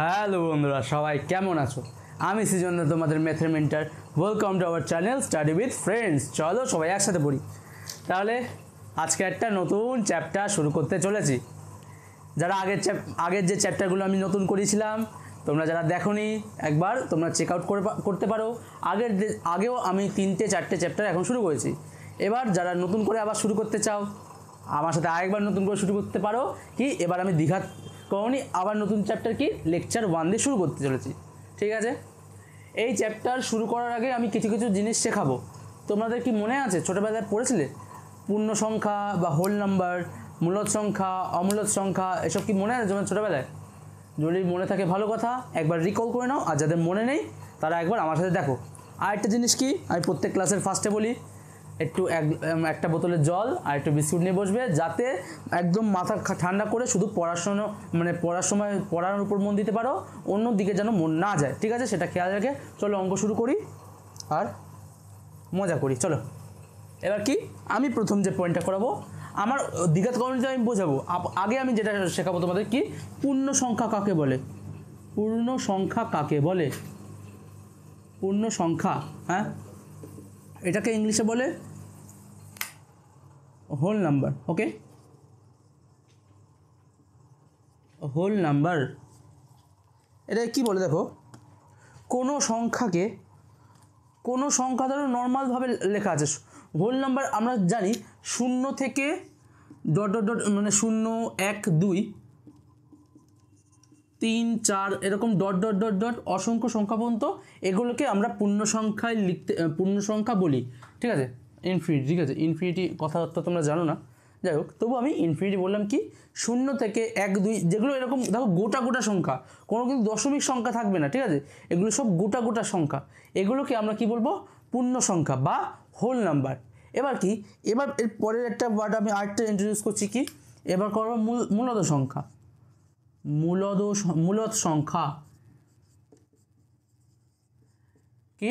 Hello বন্ধুরা, সবাই কেমন আছো? আমি সৃজন, তোমাদের ম্যাথের mentor. Welcome to our channel study with friends. চলো সবাই একসাথে পড়ি। তাহলে আজকে একটা নতুন চ্যাপ্টার শুরু করতে চলেছি। যারা আগের যে চ্যাপ্টারগুলো আমি নতুন করেছিলাম, তোমরা যারা দেখোনি একবার তোমরা চেক আউট করতে পারো। আগেও আমি 3-4টে চ্যাপ্টার এখন শুরু করেছি। এবার যারা নতুন করে আবার শুরু করতে চাও, আমার সাথে আরেকবার নতুন করে শুরু করতে পারো। কি এবার আমি দীঘা কখনই আবার নতুন চ্যাপ্টার কি লেকচার 1 দিয়ে শুরু করতে চলেছি। ঠিক আছে, এই চ্যাপ্টার শুরু করার আগে আমি কিছু কিছু জিনিস শেখাবো। তোমাদের কি মনে আছে, ছোটোবেলায় পড়েছিলে পূর্ণ সংখ্যা বা হোল নাম্বার, মূলদ সংখ্যা, অমূলদ সংখ্যা, এসব কি মনে আছে যেমন ছোটোবেলায়? যদি মনে থাকে ভালো কথা, একবার রিকল করে নাও। আর যাদের মনে নেই তারা একবার আমার সাথে দেখো। আর একটা জিনিস কি, আমি প্রত্যেক ক্লাসের ফার্স্টে বলি, একটা বোতলের জল আর একটু বিস্কুট নিয়ে বসবে, যাতে একদম মাথা ঠান্ডা করে শুধু পড়ার সময় পড়ার উপর মন দিতে পারো, অন্য দিকে যেন মন না যায়। ঠিক আছে, সেটা খেয়াল রেখে চলো অঙ্ক শুরু করি আর মজা করি। চলো এবার কি, আমি প্রথম যে পয়েন্টটা করাবো, আমার দ্বিঘাত গণিতে আমি বোঝাবো। আগে আমি যেটা শেখাবো তোমাদের, কি পূর্ণ সংখ্যা কাকে বলে। পূর্ণ সংখ্যা কাকে বলে? পূর্ণ সংখ্যা, হ্যাঁ, এটাকে ইংলিশে বলে হোল নাম্বার। ওকে, হোল নাম্বার এটা কি বলে দেখো, কোনো সংখ্যা ধরো নর্মালভাবে লেখা আছে হোল নাম্বার। আমরা জানি 0 থেকে ডট ডট ডট, মানে 0, 1, 2, 3, 4 এরকম ডট ডট ডট ডট অসংখ্য সংখ্যা পর্যন্ত, এগুলোকে আমরা পূর্ণ সংখ্যা বলি। ঠিক আছে, ইনফিনিটি। ঠিক আছে, ইনফিনিটি কথাবার্তা তোমরা জানো না, যাই হোক, তবু আমি ইনফিনিটি বললাম। কি 0 থেকে 1, 2 যেগুলো এরকম দেখো গোটা সংখ্যা, কোনো কিন্তু দশমিক সংখ্যা থাকবে না। ঠিক আছে, এগুলো সব গোটা সংখ্যা, এগুলোকে আমরা কি বলবো? পূর্ণ সংখ্যা বা হোল নাম্বার। এবার এর পরের একটা ওয়ার্ড আমি আরেকটা ইন্ট্রোডিউস করছি। কি এবার করবো মূলদ সংখ্যা। মূলদ সংখ্যা কি,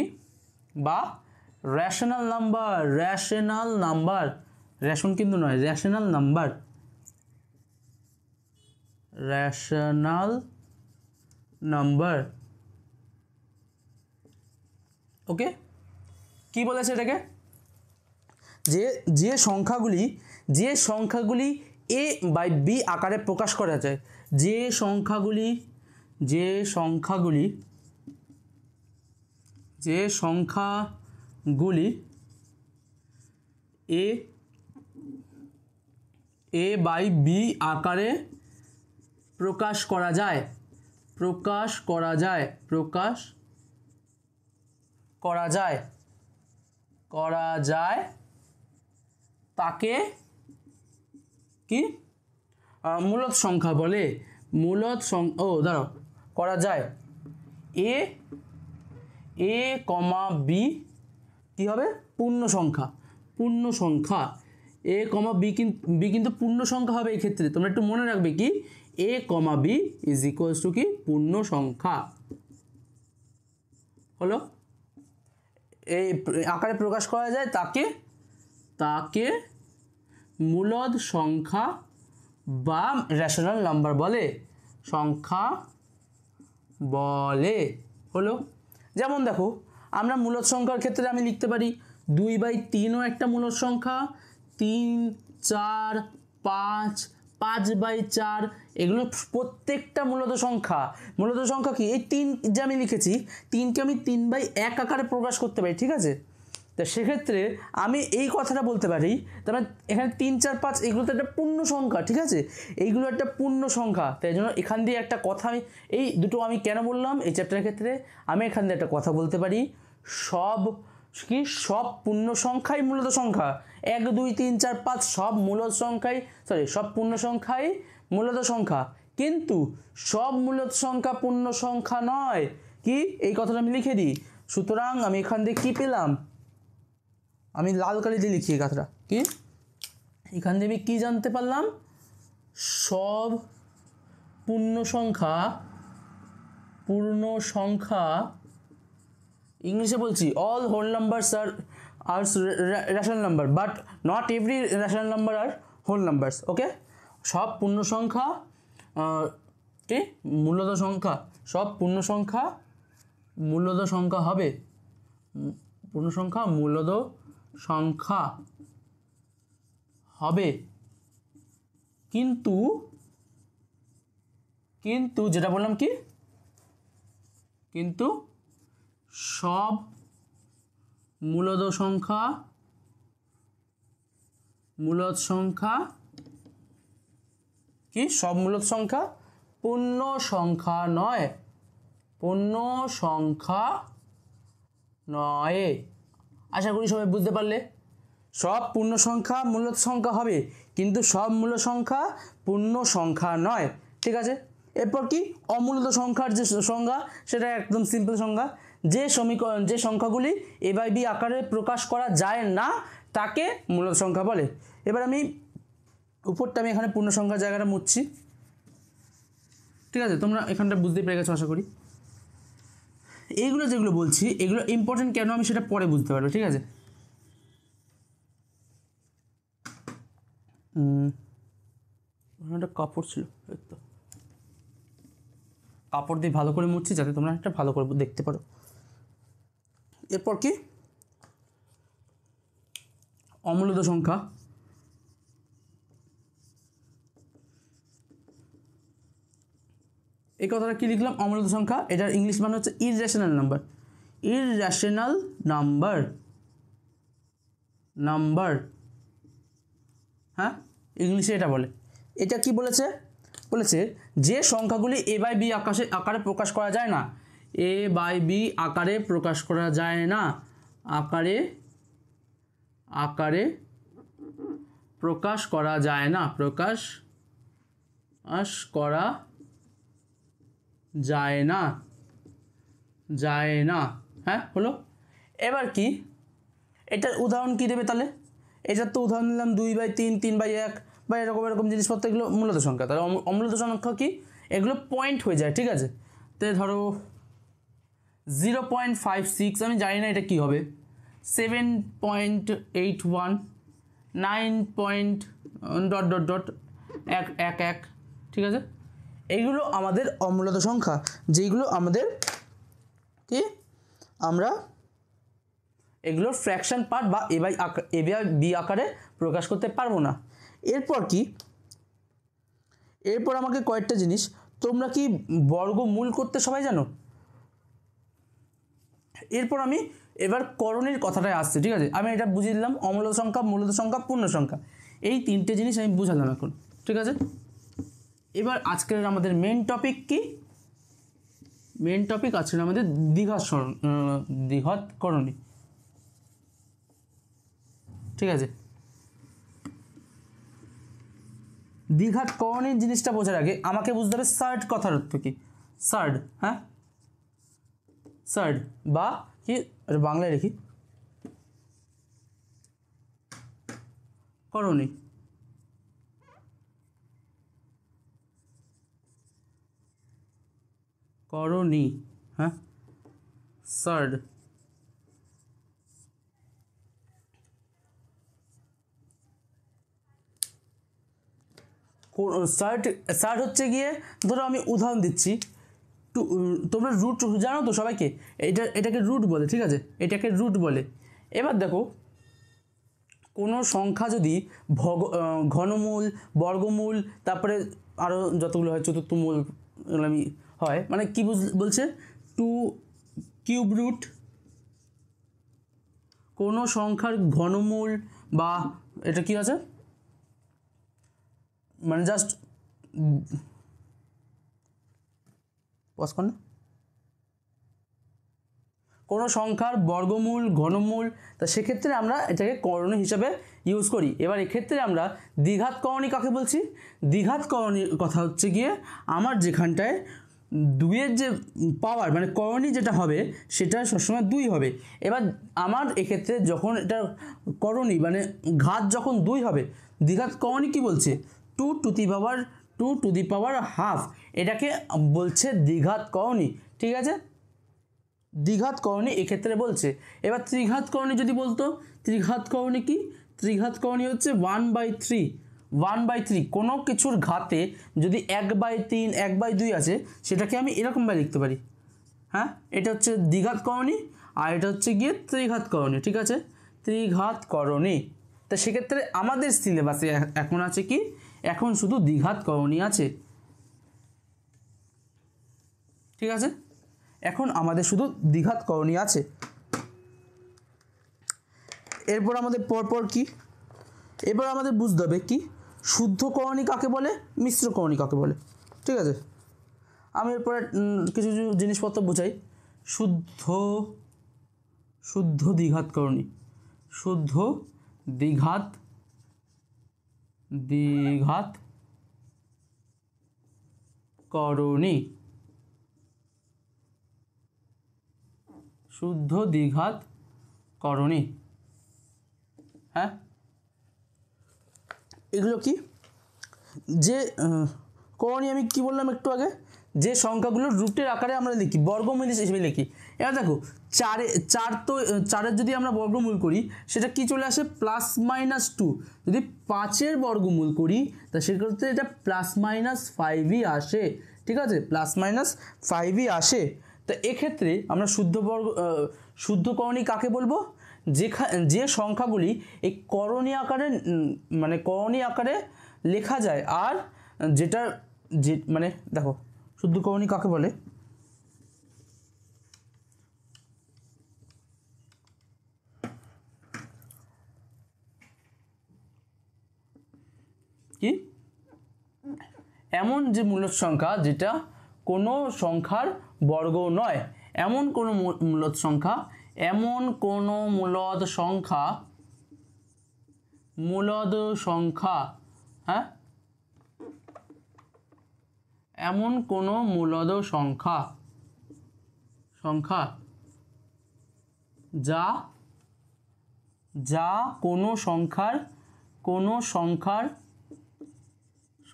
বা রেশনাল নাম্বার। রেশন কিন্তু নয়, রেশনাল নাম্বার। ওকে, কি বলেছে এটাকে? যে সংখ্যাগুলি a বাই b আকারে প্রকাশ করা যায়। যে সংখ্যাগুলি a বাই b আকারে প্রকাশ করা যায় তাকে কি মূলদ সংখ্যা বলে। করা যায় a, b কি হবে? পূর্ণ সংখ্যা। a, b কিন্তু পূর্ণ সংখ্যা হবে। এই ক্ষেত্রে তোমরা একটু মনে রাখবে, কি a, b is equals to কি পূর্ণ সংখ্যা হলো। এই আকারে প্রকাশ করা যায় তাকে মূলদ সংখ্যা বা রেশনাল নাম্বার বলে। হলো। যেমন দেখো, আমরা মূলদ সংখ্যার ক্ষেত্রে আমি লিখতে পারি 2/3ও একটা মূলদ সংখ্যা, 3, 4, 5, 5/4 এগুলো প্রত্যেকটা মূলদ সংখ্যা। কি এই 3 যে আমি লিখেছি, 3কে আমি 3/1 আকারে প্রকাশ করতে পারি। ঠিক আছে, তা সেক্ষেত্রে আমি এই কথাটা বলতে পারি, তারপরে এখানে 3, 4, 5 এগুলো তো একটা পূর্ণ সংখ্যা। ঠিক আছে, এইগুলো একটা পূর্ণ সংখ্যা, তাই জন্য এখান দিয়ে একটা কথা আমি এই দুটো আমি কেন বললাম এই চ্যাপ্টারের ক্ষেত্রে, আমি এখান দিয়ে একটা কথা বলতে পারি, সব পূর্ণ সংখ্যাই মূলদ সংখ্যা। 1, 2, 3, 4, 5 সব পূর্ণ সংখ্যাই মূলদ সংখ্যা, কিন্তু সব মূলদ সংখ্যা পূর্ণ সংখ্যা নয়। কি এই কথাটা আমি লিখে দিই। সুতরাং আমি এখান দিয়ে কি পেলাম, আমি লাল কালি দিয়ে লিখি এই কথাটা। কি এখান দিয়ে আমি কি জানতে পারলাম? সব পূর্ণ সংখ্যা ইংলিশে বলছি, all whole numbers are rational number, but not every rational number are whole numbers. Okay, সব পূর্ণ সংখ্যা কি মূলদ সংখ্যা, সব পূর্ণ সংখ্যা মূলদ সংখ্যা হবে, পূর্ণ সংখ্যা মূলদ সংখ্যা হবে, কিন্তু কিন্তু যেটা বললাম কি, কিন্তু সব মূলদ সংখ্যা কি সব মূলদ সংখ্যা পূর্ণ সংখ্যা নয়, পূর্ণ সংখ্যা নয়। আশা করি সবাই বুঝতে পারলে। সব পূর্ণ সংখ্যা মূলদ সংখ্যা হবে, কিন্তু সব মূল সংখ্যা পূর্ণ সংখ্যা নয়। ঠিক আছে, এরপর কি অমূলদ সংখ্যার যে সংজ্ঞা, সেটা একদম সিম্পল সংজ্ঞা। যে সংখ্যাগুলি a/b আকারে প্রকাশ করা যায় না তাকে মূলদ সংখ্যা বলে। এবার আমি উপরটা আমি এখানে পূর্ণ সংখ্যার জায়গাটা মুছছি। ঠিক আছে, তোমরা এখানটা বুঝতে পেরে গেছো আশা করি। এইগুলো যেগুলো বলছি এগুলো ইম্পর্টেন্ট কেন আমি সেটা পরে বুঝতে পারবো। ঠিক আছে, একটা কাপড় ছিল, তো কাপড় দিয়ে ভালো করে মুছছি যাতে তোমরা একটা ভালো করে দেখতে পারো। এরপর কি অমূলদ সংখ্যা, এই কথাটা কি লিখলাম, অমূলদ সংখ্যা, এটার ইংলিশ মানে হচ্ছে ইররেশনাল নাম্বার। ইররেশনাল নাম্বার, হ্যাঁ, ইংলিশে এটা বলে। এটা কি বলেছে, বলেছে যে সংখ্যাগুলি a/b আকারে প্রকাশ করা যায় না, a/b আকারে প্রকাশ করা যায় না, আকারে প্রকাশ করা যায় না, প্রকাশ করা যায় না, হ্যাঁ হলো। এবার কি এটার উদাহরণ কি দেবে তাহলে, এটার তো উদাহরণ নিলাম 2/3, 3/1 বা এরকম জিনিসপত্র, এগুলো মূলদ সংখ্যা। তাহলে অমূলদ সংখ্যা কি, এগুলো পয়েন্ট হয়ে যায়। ঠিক আছে, তো ধরো 0.56, আমি জানি না এটা কি হবে, 7.81, 9.... ঠিক আছে, এইগুলো আমাদের অমূলদ সংখ্যা, যেইগুলো আমাদের কি আমরা এগুলোর ফ্র্যাকশন পার্ট বা a/b আকারে প্রকাশ করতে পারবো না। এরপর কি, এরপর আমাকে কয়েকটা জিনিস, তোমরা কি বর্গমূল করতে সবাই জানো? এরপর আমি এবার করণীর কথাটায় আসছে। ঠিক আছে, আমি এটা বুঝিয়ে দিলাম, অমূলদ সংখ্যা, মূলদ সংখ্যা, পূর্ণ সংখ্যা, এই তিনটে জিনিস আমি বুঝালাম এখন। ঠিক আছে, এবার আজকের আমাদের মেন টপিক কি, মেন টপিক আছে আমাদের দ্বিঘাত করণী। ঠিক আছে, দ্বিঘাত করণীর জিনিসটা বোঝার আগে আমাকে বুঝতে হবে সার্ড কথার অর্থ কি। সার্ড, হ্যাঁ, সার্ড বা কি বাংলায় লিখি করণী। করণী, হ্যাঁ, সার্ড। সার্ড হচ্ছে গিয়ে, ধরো আমি উদাহরণ দিচ্ছি, তোমরা রুট জানো তো সবাইকে, এটাকে রুট বলে। ঠিক আছে, এটাকে রুট বলে। এবার দেখো কোনো সংখ্যা যদি ঘনমূল, বর্গমূল, তারপরে আরও যতগুলো হয় চতুর্থমূল, আমি হয় মানে কি বলছে, 2 কিউব রুট, কোনো সংখ্যার ঘনমূল বা এটা কি আছে মানে জাস্ট পজ কর না, কোনো সংখ্যার বর্গমূল, ঘনমূল, তা সেক্ষেত্রে আমরা এটাকে করণী হিসাবে ইউজ করি। এবার এক্ষেত্রে আমরা দ্বিঘাত করণী কাকে বলছি, দ্বিঘাত করণীর কথা হচ্ছে গিয়ে আমার যেখানটায় 2-এর যে পাওয়ার মানে করণী যেটা হবে সেটা সবসময় 2 হবে। এবার আমার এক্ষেত্রে যখন এটা করণী মানে ঘাত যখন 2 হবে, দ্বিঘাত করণী কি বলছে, 2 টু দি পাওয়ার হাফ, এটাকে বলছে দ্বিঘাত করণী। ঠিক আছে, দ্বিঘাত করণী এক্ষেত্রে বলছে। এবার ত্রিঘাত করণী যদি বলতো, ত্রিঘাত করণী কি, ত্রিঘাত করণী হচ্ছে 1/3, 1/3 কোনো কিছুর ঘাতে যদি 1/3 1/2 আছে সেটাকে আমি এরকমভাবে লিখতে পারি। হ্যাঁ, এটা হচ্ছে দ্বিঘাতকরণী আর এটা হচ্ছে গিয়ে ত্রিঘাতকরণী। ঠিক আছে, ত্রিঘাতকরণী। তা সেক্ষেত্রে আমাদের সিলেবাসে এখন আছে কি, এখন শুধু দ্বিঘাতকরণী আছে। ঠিক আছে, এখন আমাদের শুধু দ্বিঘাতকরণী আছে। এরপর আমাদের পরপর কি, এবার আমাদের বুঝতে হবে কি শুদ্ধকরণী কাকে বলে, মিশ্রকরণী কাকে বলে। ঠিক আছে, আমি এরপরে কিছু জিনিসপত্র বোঝাই। শুদ্ধ দ্বিঘাতকরণী, শুদ্ধ দ্বিঘাতকরণী, শুদ্ধ দ্বিঘাতকরণী। হ্যাঁ, এগুলো কি, যে করণী আমি কি বললাম একটু আগে, যে সংখ্যাগুলো রুটের আকারে আমরা লিখি, বর্গমূল হিসেবে লিখি। এবার দেখো চারের যদি আমরা বর্গমূল করি সেটা কি চলে আসে, +-2। যদি 5-এর বর্গমূল করি তা সেক্ষেত্রে এটা +-5ই আসে। ঠিক আছে, +-5ই আসে। তো এক্ষেত্রে আমরা শুদ্ধকরণী কাকে বলবো, যে সংখ্যাগুলি এই করণী আকারে মানে করণী আকারে লেখা যায়, আর যেটা মানে দেখো শুদ্ধকরণী কাকে বলে, কি এমন যে মূলদ সংখ্যা যেটা কোনো সংখ্যার বর্গ নয়, এমন কোনো মূলদ সংখ্যা, এমন কোনো মূলদ সংখ্যা, হ্যাঁ, এমন কোনো মূলদ সংখ্যা যা কোনো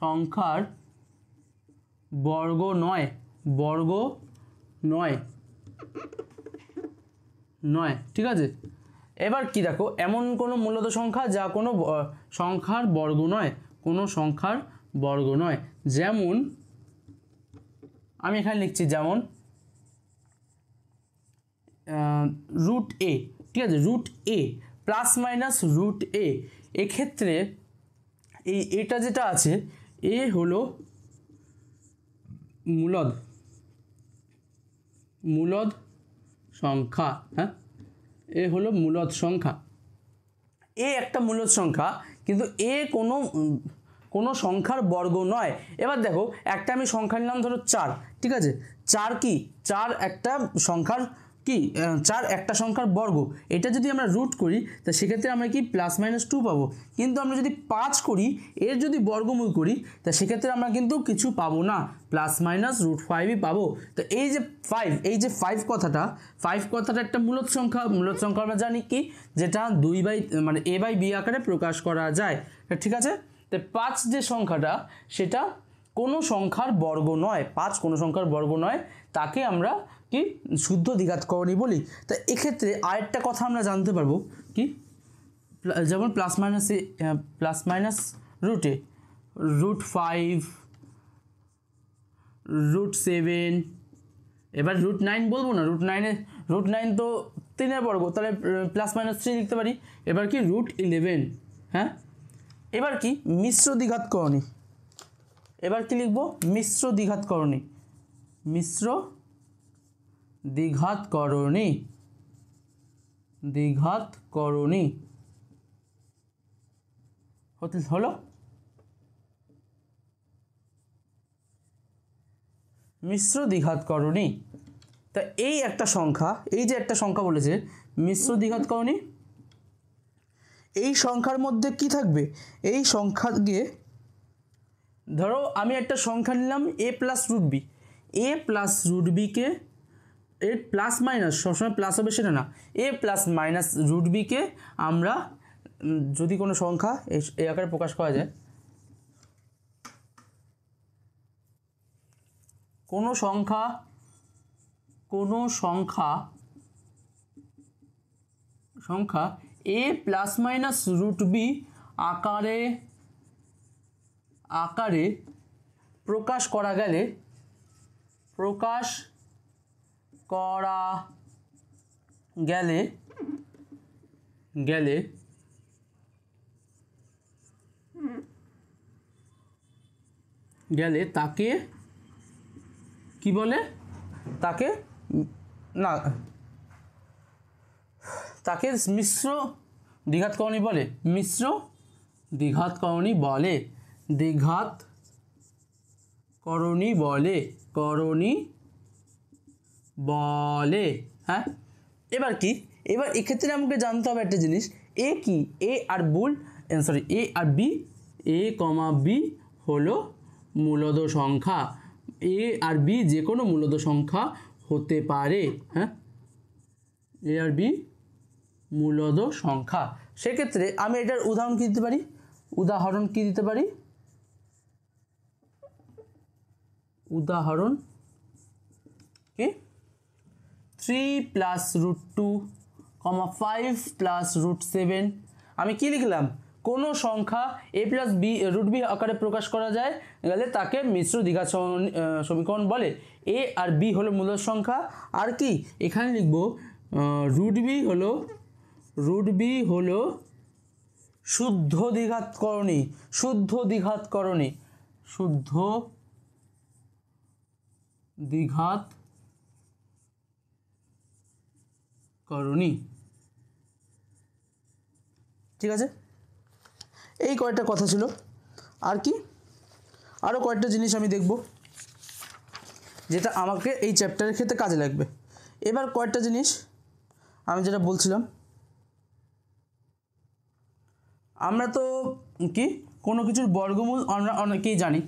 সংখ্যার বর্গ নয়। ঠিক আছে, এবার কি দেখো, এমন কোনো মূলদ সংখ্যা যা কোনো সংখ্যার বর্গ নয়, যেমন আমি এখানে লিখছি, যেমন √a। ঠিক আছে, √a +-√a, এক্ষেত্রে এটা যেটা আছে এ হলো মূলদ সংখ্যা। হ্যাঁ, এ হলো মূলদ সংখ্যা, এ একটা মূলদ সংখ্যা, কিন্তু এ কোনো সংখ্যার বর্গ নয়। এবার দেখো, একটা আমি সংখ্যা নিলাম ধরো 4। ঠিক আছে, 4 একটা সংখ্যার কি, 4 একটা সংখ্যার বর্গ। এটা যদি আমরা রুট করি তা সেক্ষেত্রে আমরা কি +-2 পাবো, কিন্তু আমরা যদি 5 করি, এর যদি বর্গমূল করি তা সেক্ষেত্রে আমরা কিন্তু কিছু পাবো না, +-√5ই পাবো। তো এই যে 5 কথাটা একটা মূলদ সংখ্যা আমরা জানি কি, যেটা মানে a/b আকারে প্রকাশ করা যায়। ঠিক আছে, তো 5 যে সংখ্যাটা সেটা কোনো সংখ্যার বর্গ নয়, 5 কোনো সংখ্যার বর্গ নয়, তাকে আমরা কি শুদ্ধ দ্বিঘাতকরণী বলি। তা এক্ষেত্রে আরেকটা কথা আমরা জানতে পারবো কি, যেমন +-√a, √5, √7, এবার √9 বলবো না, √9 তো 3-এর বর্গ, তাহলে +-3 লিখতে পারি। এবার কি √11। হ্যাঁ, এবার কি মিশ্র দ্বিঘাতকরণী, এবার কি লিখব, মিশ্র দ্বিঘাতকরণী হলো মিশ্র দ্বিঘাতকরণী। তা এই একটা সংখ্যা, এই যে একটা সংখ্যা বলেছে মিশ্র দ্বিঘাতকরণী, এই সংখ্যার মধ্যে কি থাকবে, এই সংখ্যাকে ধরো আমি একটা সংখ্যা নিলাম a+√b, a+√b কে, এর প্লাস মাইনাস সবসময় প্লাস হবে সেটা না, a+-√b কে আমরা যদি কোনো সংখ্যা এই আকারে প্রকাশ করা যায়, কোনো সংখ্যা a+-√b আকারে আকারে প্রকাশ করা গেলে তাকে কি বলে? তাকে মিশ্র দ্বিঘাতকরণী বলে। মিশ্র দ্বিঘাতকরণী বলে। হ্যাঁ, এবার কি? এবার এক্ষেত্রে আমাকে জানতে হবে একটা জিনিস, এ কি? এ আর বি, এ কমা বি হলো মূলদ সংখ্যা। এ আর বি যে কোনো মূলদ সংখ্যা হতে পারে। হ্যাঁ, এ আর বি মূলদ সংখ্যা। সেক্ষেত্রে আমি এটার উদাহরণ কি দিতে পারি? উদাহরণ কি? 3 + √2, 5 + √7। আমি কি লিখলাম? কোনো সংখ্যা a + b √b আকারে প্রকাশ করা যায় গেলে তাকে মিশ্র দ্বিঘাত সমীকরণ বলে। a আর b হলো মূলদ সংখ্যা। আর কি এখানে লিখব? √b হলো শুদ্ধ দ্বিঘাতকরণী। ঠিক আছে, এই কয়েকটা কথা ছিল। আর কি আরও কয়েকটা জিনিস আমি দেখব যেটা আমাকে এই চ্যাপ্টারের ক্ষেত্রে কাজে লাগবে। এবার কয়েকটা জিনিস আমি যেটা বলছিলাম, আমরা তো কি কোনো কিছুর বর্গমূল আমরা অনেকেই জানি।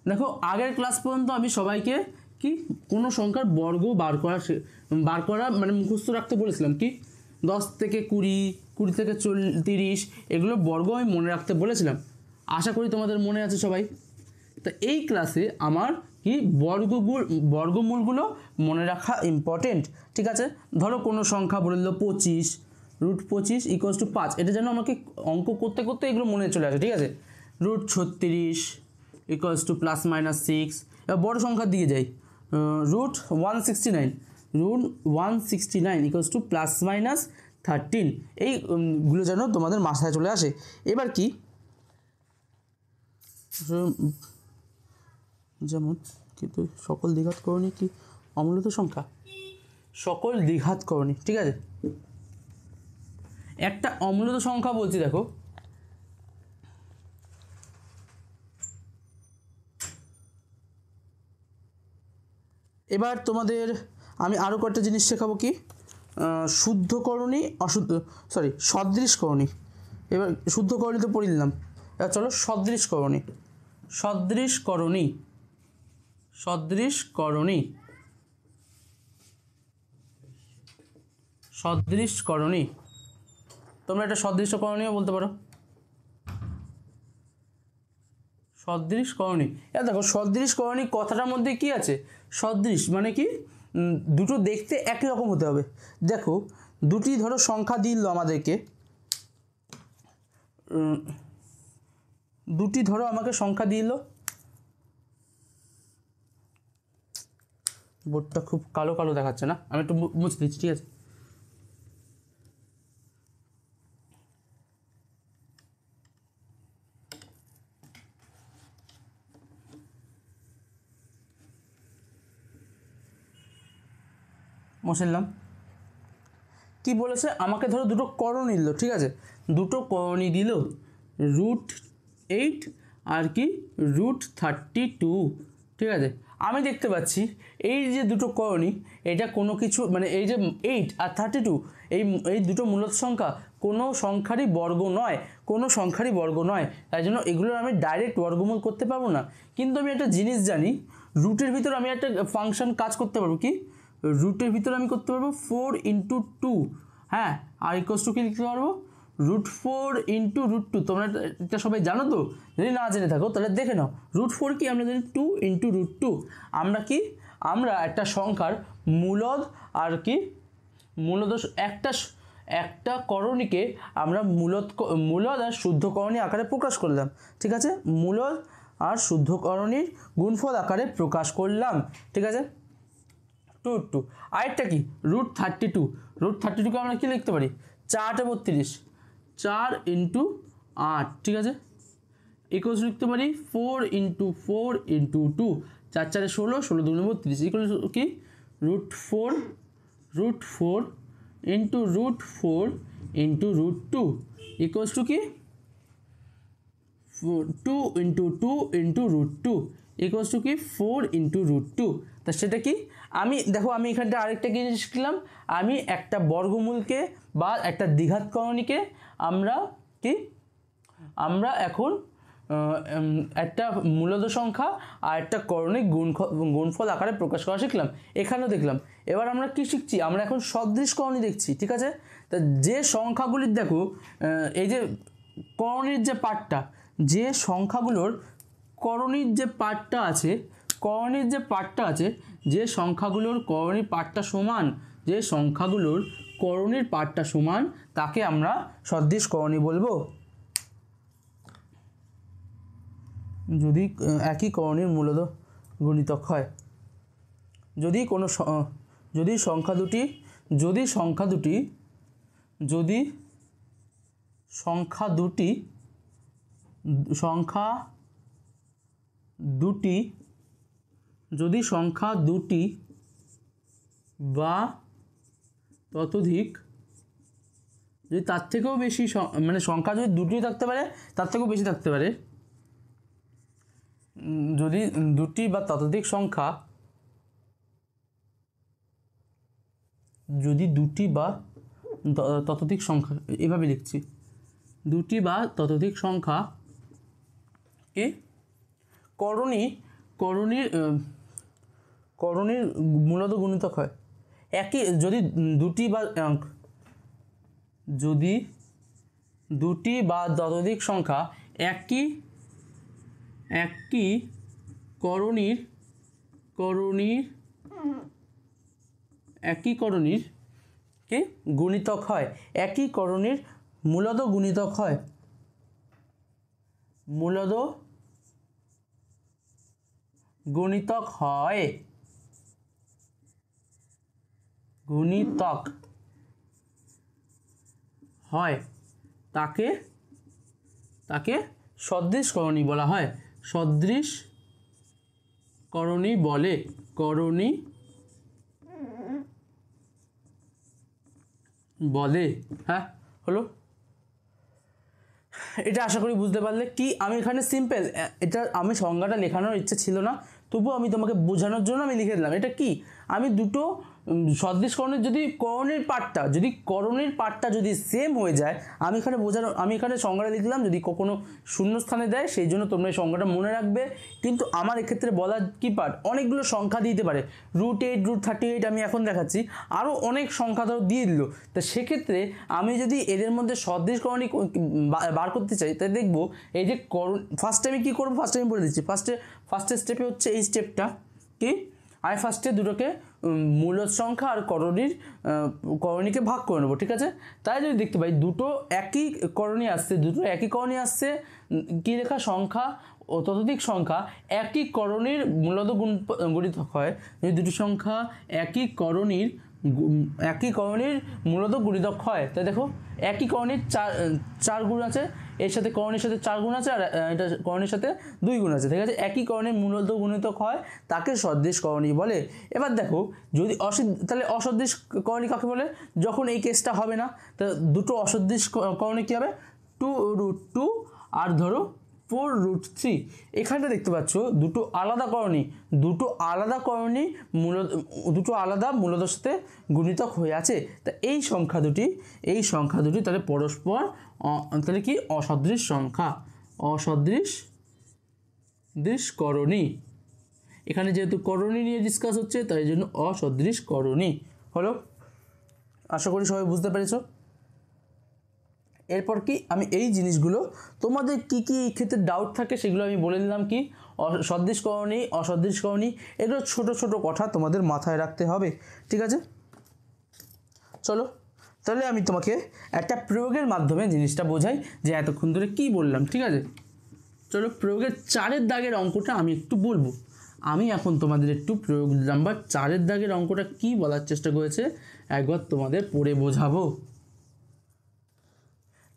দেখো, আগের ক্লাস পর্যন্ত আমি সবাইকে কি কোনো সংখ্যার বর্গ বার করা মানে মুখস্থ রাখতে বলেছিলাম। কি 10 থেকে 20, 20 থেকে 30 এগুলো বর্গ আমি মনে রাখতে বলেছিলাম। আশা করি তোমাদের মনে আছে সবাই। তো এই ক্লাসে আমার কি বর্গমূলগুলো মনে রাখা ইম্পর্টেন্ট। ঠিক আছে, ধরো কোনো সংখ্যা বলে দিল 25, √25 = 5। এটা যেন আমাকে অঙ্ক করতে করতে এগুলো মনে চলে আসে। ঠিক আছে, √36 = ±6। এবার বড় সংখ্যার দিকে যাই, √169 = ±13। এইগুলো যেন তোমাদের মাথায় চলে আসে। এবার কি, যেমন কিন্তু সকল দ্বিঘাতকরণী কি অমূলত সংখ্যা? সকল দ্বিঘাতকরণী, ঠিক আছে। একটা অমূলত সংখ্যা বলছি, দেখো এবার তোমাদের আমি আরও কয়েকটা জিনিস শেখাবো। কি শুদ্ধকরণী, সদৃশকরণী। এবার শুদ্ধকরণী তো পড়ে নিলাম। এবার চলো সদৃশকরণী। তোমরা একটা সদৃশকরণীও বলতে পারো। সদৃশকরণী, এবার দেখো সদৃশকরণী কথাটার মধ্যে কি আছে? সদৃশ মানে কি দুটো দেখতে একই রকম হতে হবে। দেখো, দুটি ধরো সংখ্যা দিল আমাদেরকে, আমাকে সংখ্যা দিল। বোর্ডটা খুব কালো কালো দেখাচ্ছে না, আমি একটু মুছে দিচ্ছি। ঠিক আছে, মুছলাম। কি বলেছে? আমাকে ধরো দুটো করণী দিল। ঠিক আছে, দুটো করণী দিল, √8 আর কি √32। ঠিক আছে, আমি দেখতে পাচ্ছি এই যে দুটো করণী, এটা কোনো কিছু মানে এই যে 8 আর 32 এই দুটো মূলদ সংখ্যা কোনো সংখ্যারই বর্গ নয়। তাই জন্য এগুলোর আমি ডাইরেক্ট বর্গমূল করতে পারবো না। কিন্তু আমি একটা জিনিস জানি, রুটের ভিতর আমি একটা ফাংশন কাজ করতে পারবো। কি রুটের ভিতরে আমি করতে পারবো 4 × 2। হ্যাঁ, আর = কি লিখতে পারবো? √4 × √2। তোমরা এটা সবাই জানো তো? যদি না জেনে থাকো তাহলে দেখে নাও। √4 কি আমরা জানি 2 × √2। আমরা একটা সংখ্যার মূলদ আর কি মূলদ একটা করণীকে আমরা মূলদ আর শুদ্ধকরণী আকারে প্রকাশ করলাম। ঠিক আছে, মূলদ আর শুদ্ধকরণীর গুণফল আকারে প্রকাশ করলাম। ঠিক আছে, 2 আরেকটা কি √32, √32কে আমরা কি লিখতে পারি 4×32, 4 × 8, ঠিক আছে, ইকুয়ালস লিখতে পারি 4 × 4 × 2, 4 4 16, 16 2 32, ইকুয়ালস কি √4 √4 × √4 × √2 ইকুয়ালস টু কি 2 × 2 × √2 ইকুয়ালস টু কি 4 × √2। তা সেটা কি আমি দেখো আমি এখানটা আরেকটা কি শিখলাম, আমি একটা বর্গমূলকে বা একটা দ্বিঘাতকরণীকে আমরা এখন একটা মূলদ সংখ্যা আর একটা করণিক গুণফল আকারে প্রকাশ করা শিখলাম, এখানেও দেখলাম। এবার আমরা কি শিখছি, আমরা এখন সদৃশ করণী দেখছি। ঠিক আছে, তা যে সংখ্যাগুলির দেখো এই যে করণীর যে পার্টটা, যে সংখ্যাগুলোর করণীর যে পার্টটা আছে, যে সংখ্যাগুলোর করণীর পার্টটা সমান, যে সংখ্যাগুলোর করণীর পার্টটা সমান তাকে আমরা সদৃশ করণী বলবো। যদি একই করণীর মূলদ গুণিতক হয়, যদি সংখ্যা দুটি বা ততোধিক, যদি তার থেকেও বেশি মানে সংখ্যা যদি দুটি থাকতে পারে তার থেকেও বেশি থাকতে পারে, যদি দুটি বা ততোধিক সংখ্যা, এভাবে লিখছি, দুটি বা ততোধিক সংখ্যা কি করণীর মূলদ গুণিতক হয়, একই যদি দুটি বা ততোধিক সংখ্যা একই করণীর কি গুণিতক হয়, একই করণীর মূলদ গুণিতক হয়, তাকে সদৃশ করণী বলা হয়, সদৃশ করণী বলে। হ্যাঁ হলো, এটা আশা করি বুঝতে পারলে। কি আমি এখানে সিম্পল, এটা আমি সংজ্ঞাটা লেখানোর ইচ্ছে ছিল না, তবুও আমি তোমাকে বোঝানোর জন্য আমি লিখে দিলাম। এটা কি আমি দুটো সদৃশ করণের যদি করণের পার্টটা যদি সেম হয়ে যায়, আমি এখানে সংজ্ঞাটা লিখলাম, যদি কখনো শূন্যস্থানে দেয় সেই জন্য তোমরা এই সংজ্ঞাটা মনে রাখবে। কিন্তু আমার এক্ষেত্রে বলার কি পার্ট, অনেকগুলো সংখ্যা দিতে পারে, √8 √38 আমি এখন দেখাচ্ছি, আরও অনেক সংখ্যা ধরো দিয়ে দিল। তো সেক্ষেত্রে আমি যদি এদের মধ্যে সদৃশ করণী বার করতে চাই, তাই দেখবো এই যে ফার্স্টে আমি কী করবো, ফার্স্টে আমি বলে দিচ্ছি। ফার্স্টে স্টেপে হচ্ছে এই স্টেপটা কি, আমি ফার্স্টে দুটোকে মূলদ সংখ্যা আর করণীকে ভাগ করে নেবো। ঠিক আছে, তাই যদি দেখতে পাই দুটো একই করণী আসছে, কী লেখা সংখ্যা ও ততোধিক সংখ্যা একই করণীর মূলদ গুণিতক হয়, যদি দুটি সংখ্যা একই করণীর মূলদ গুণিতক হয়, তাই দেখো একই করণীর চার গুণ আছে, এর সাথে করণীর সাথে 4 গুণ আছে, আর এটা করণীর সাথে 2 গুণ আছে। ঠিক আছে, একই করণীর মূলদ গুণিতক হয় তাকে সদৃশ করণী বলে। এবার দেখো যদি তাহলে অসদৃশ করণী কাকে বলে, যখন এই কেসটা হবে না, তা দুটো অসদৃশ করণী কী হবে 2√2 আর ধরো 4√3। এখানটা দেখতে পাচ্ছ দুটো আলাদা করণী মূলদের সাথে গুণিতক হয়ে আছে। তা এই সংখ্যা দুটি তাহলে পরস্পর তাহলে কি অসদৃশ সংখ্যা, অসদৃশ করণী। এখানে যেহেতু করণী নিয়ে ডিসকাস হচ্ছে তাই জন্য অসদৃশ করণী হলো। আশা করি সবাই বুঝতে পেরেছ। এরপর কি আমি এই জিনিসগুলো তোমাদের কি এই ক্ষেত্রে ডাউট থাকে সেগুলো আমি বলে দিলাম, কি সদৃশ করণী অসদৃশ করণী, এগুলো ছোট ছোট কথা তোমাদের মাথায় রাখতে হবে। ঠিক আছে, চলো তাহলে আমি তোমাকে একটা প্রয়োগের মাধ্যমে জিনিসটা বোঝাই যে এতক্ষণ ধরে কি বললাম। ঠিক আছে, চলো প্রয়োগের 4 দাগের অঙ্কটা আমি একটু বলবো। আমি এখন তোমাদের একটু প্রয়োগ নাম্বার 4 দাগের অঙ্কটা কি বলার চেষ্টা করেছে একবার তোমাদের পড়ে বোঝাবো।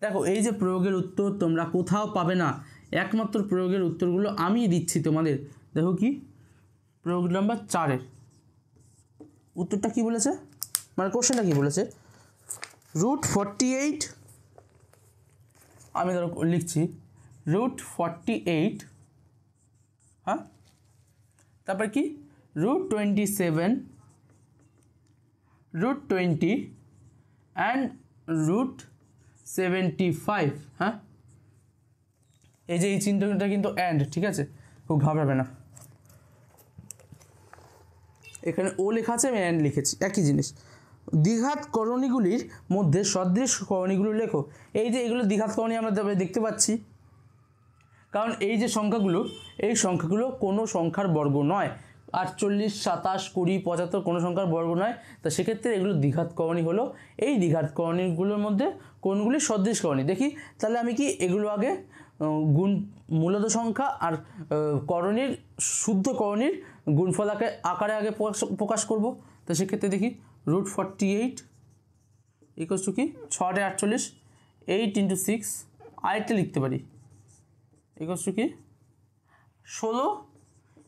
দেখো এই যে প্রয়োগের উত্তর তোমরা কোথাও পাবে না, একমাত্র প্রয়োগের উত্তরগুলো আমি দিচ্ছি তোমাদের। দেখো কি প্রয়োগ নাম্বার 4 উত্তরটা কি বলেছে, মানে কোশ্চেনটা কি বলেছে, √48, আমি ধরো লিখছি √48, হ্যাঁ, তারপর কি √27, √20 অ্যান্ড √75, হ্যাঁ, এই যে এই চিহ্নটা কিন্তু অ্যান্ড, ঠিক আছে, খুব ঘাবড়াবে না। এখানে ও লেখা আছে, আমি অ্যান্ড লিখেছি, একই জিনিস। দ্বিঘাত করণীগুলির মধ্যে সদৃশ করণীগুলো লেখো। এই যে এগুলো দ্বিঘাত করণী আমরা দেখতে পাচ্ছি, কারণ এই যে সংখ্যাগুলো, এই সংখ্যাগুলো কোনো সংখ্যার বর্গ নয়। 48, 27, 20, 75 কোনো সংখ্যার বর্গ নয়। তা সেক্ষেত্রে এগুলো দ্বিঘাত করণী হলো। এই দ্বিঘাত করণীগুলোর মধ্যে কোনগুলি সদৃশ করণী দেখি। তাহলে আমি কি এগুলো আগে গুণ মূলদ সংখ্যা আর করণীর শুদ্ধ করণীর গুণফল আকারে আগে প্রকাশ করব। তো সেক্ষেত্রে দেখি √48 ইকুয়ালস টু কি 6 × 48, 8 × 6, আরেকটা লিখতে পারি ইকুয়ালস টু কি 16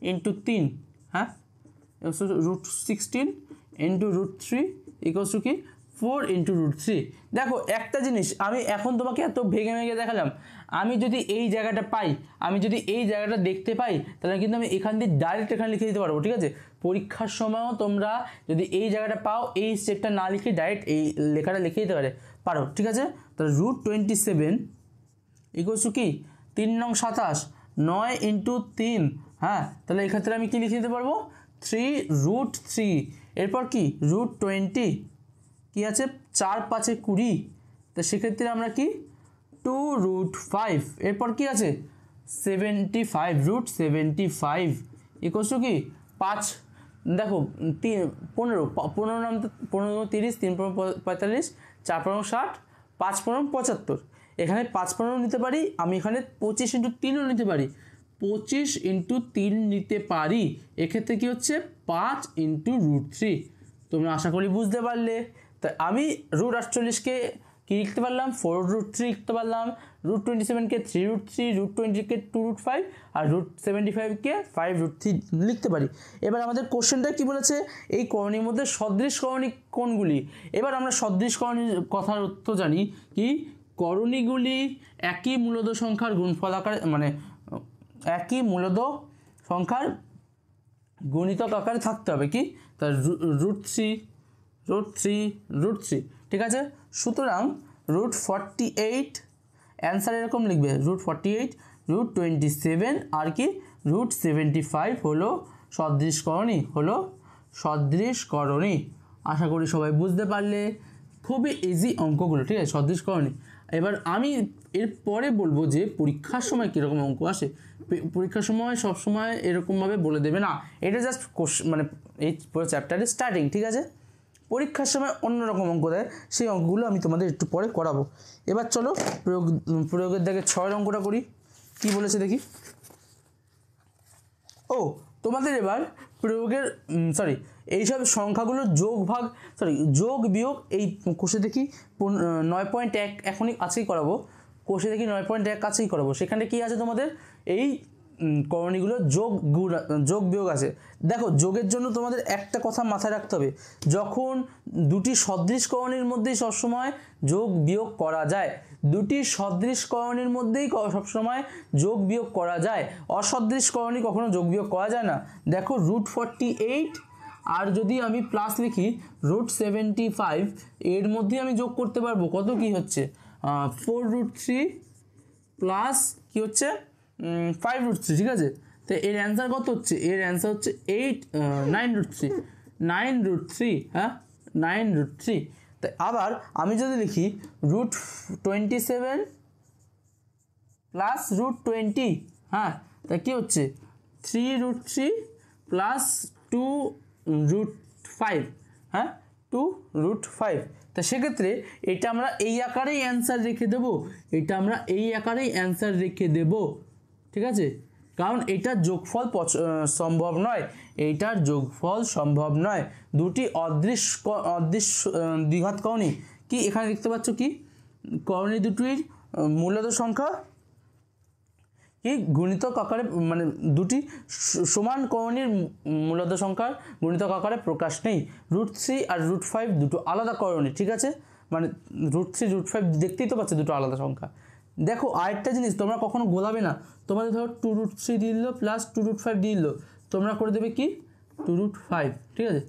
× 3, হ্যাঁ, √16 × √3 ইকুয়ালস টু কি 4 × √3। দেখো একটা জিনিস আমি এখন তোমাকে এত ভেঙে ভেঙে দেখালাম, আমি যদি এই জায়গাটা পাই, আমি যদি এই জায়গাটা দেখতে পাই, তাহলে কিন্তু আমি এখান দিয়ে ডাইরেক্ট এখানে লিখে দিতে পারবো, ঠিক আছে। পরীক্ষার সময়ও তোমরা যদি এই জায়গাটা পাও, এই স্টেপটা না লিখে ডাইরেক্ট এই লেখাটা লিখে দিতে পারো, ঠিক আছে। তাহলে √27 ইকুয়ালস টু কি 3 নং 27, 9 × 3, হ্যাঁ, তাহলে এক্ষেত্রে আমি কি লিখে দিতে পারবো 3√3। এরপর কি √20 কি আছে 4 × 5 = 20, তো সেক্ষেত্রে আমরা কি 2√5। এরপর কি আছে 75, √75 ইকুয়ালস টু কি 5, দেখো 15, 15 30, 3 45, 4 60, 5 75, এখানে 5 নিতে পারি, আমি এখানে 25 × 3ও নিতে পারি, 25 × 3 নিতে পারি। এক্ষেত্রে কি হচ্ছে 5 × √3। তোমরা আশা করি বুঝতে পারলে। তাই আমি √48কে কি লিখতে পারলাম 4√3 লিখতে পারলাম, √27কে 3√3, √20কে 2√5 আর √75কে 5√3 লিখতে পারি। এবার আমাদের কোশ্চেনটা কি বলেছে, এই করণীর মধ্যে সদৃশ করণী কোনগুলি। এবার আমরা সদৃশ করণীর কথার অর্থ জানি কি, করণীগুলি একই মূলদ সংখ্যার গুণফল আকারে, মানে একই মূলদ সংখ্যার গণিতক আকারে থাকতে হবে, কি তার √3, ঠিক আছে। সুতরাং √48 অ্যান্সার এরকম লিখবে, √48, √27 আর কি √75 হলো সদৃশ করণী, হলো সদৃশ করণী। আশা করি সবাই বুঝতে পারলে, খুবই ইজি অঙ্কগুলো, ঠিক আছে, সদৃশ করণী। এবার আমি এরপরে বলবো যে পরীক্ষার সময় কীরকম অঙ্ক আসে। পরীক্ষার সময় সবসময় এরকমভাবে বলে দেবে না, এটা জাস্ট মানে এই পুরো চ্যাপ্টারের স্টার্টিং, ঠিক আছে। পরীক্ষার সময় অন্যরকম অঙ্ক দেয়, সেই অঙ্কগুলো আমি তোমাদের একটু পরে করাবো। এবার চলো প্রয়োগের দাগে 6 অঙ্কটা করি, কি বলেছে দেখি। ও তোমাদের এবার প্রয়োগের এইসব সংখ্যাগুলোর যোগ বিয়োগ এই কোষে দেখি 9.1 এখনই আছেই করাবো, কোষে দেখি 9.1 কাছেই করাবো। সেখানে কি আছে তোমাদের এই করণীগুলো যোগ বিয়োগ আছে। দেখো যোগের জন্য তোমাদের একটা কথা মাথায় রাখতে হবে, যখন দুটি সদৃশ করণীর মধ্যেই সবসময় যোগ বিয়োগ করা যায়, দুটি সদৃশ করণীর মধ্যেই সবসময় যোগ বিয়োগ করা যায়, অসদৃশ করণী কখনো যোগ বিয়োগ করা যায় না। দেখো √48 আর যদি আমি প্লাস লিখি √75, এর মধ্যে আমি যোগ করতে পারবো, কত কি হচ্ছে 4√3 প্লাস কি হচ্ছে 5√3, ঠিক আছে। তো এর অ্যান্সার কত হচ্ছে, এর অ্যান্সার হচ্ছে 9√3, হ্যাঁ 9√3। তাই আবার আমি যদি লিখি √27 প্লাস √20, হ্যাঁ, তা কি হচ্ছে 3√3 প্লাস 2√5, হ্যাঁ 2√5। তা সেক্ষেত্রে এটা আমরা এই আকারেই অ্যান্সার রেখে দেবো, এটা আমরা এই আকারেই অ্যান্সার রেখে দেবো, ঠিক আছে, কারণ এইটার যোগফল সম্ভব নয়, এইটার যোগফল সম্ভব নয়। দুটি অদৃশ্য দ্বিঘাত কর্ণী কি এখানে দেখতে পাচ্ছ কি কর্ণী দুটির মূলত সংখ্যা কি গুণিতক আকারে, মানে দুটি সমান কর্ণীর মূলত সংখ্যার গুণিতক আকারে প্রকাশ নেই। √3 আর √5 দুটো আলাদা কর্ণী, ঠিক আছে, মানে √3 √5 দেখতেই তো পাচ্ছ দুটো আলাদা সংখ্যা। দেখো আরেকটা জিনিস, তোমরা কখনো গোলাবে না, তোমাদের ধরো 2√3 দিয়ে দিল প্লাস 2√5 দিয়ে দিল, তোমরা করে দেবে কি 2√5, ঠিক আছে,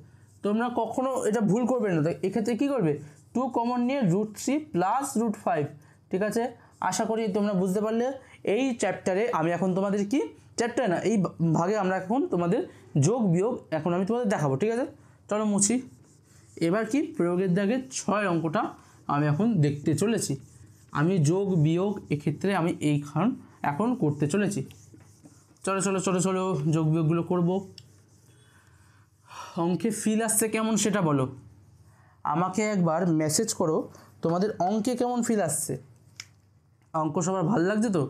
তোমরা কখনো এটা ভুল করবে না। এক্ষেত্রে কী করবে, 2 কমন নিয়ে √3 প্লাস √5, ঠিক আছে। আশা করি তোমরা বুঝতে পারলে। এই চ্যাপ্টারে আমি এখন তোমাদের কি চ্যাপ্টার না, এই ভাগে আমরা এখন তোমাদের যোগ বিয়োগ এখন আমি তোমাদের দেখাবো, ঠিক আছে। চলো মুছি। এবার কি প্রয়োগের দাগে 6 অঙ্কটা আমি এখন দেখতে চলেছি। আমি যোগ বিয়োগ এক্ষেত্রে আমি এইখান এখন করতে চলেছি। চলো চলো চলো চলো যোগ বিয়োগগুলো করবো। অঙ্কে ফিল আসছে কেমন সেটা বলো, আমাকে একবার মেসেজ করো তোমাদের অঙ্কে কেমন ফিল আসছে। অঙ্ক সবার ভালো লাগছে তো?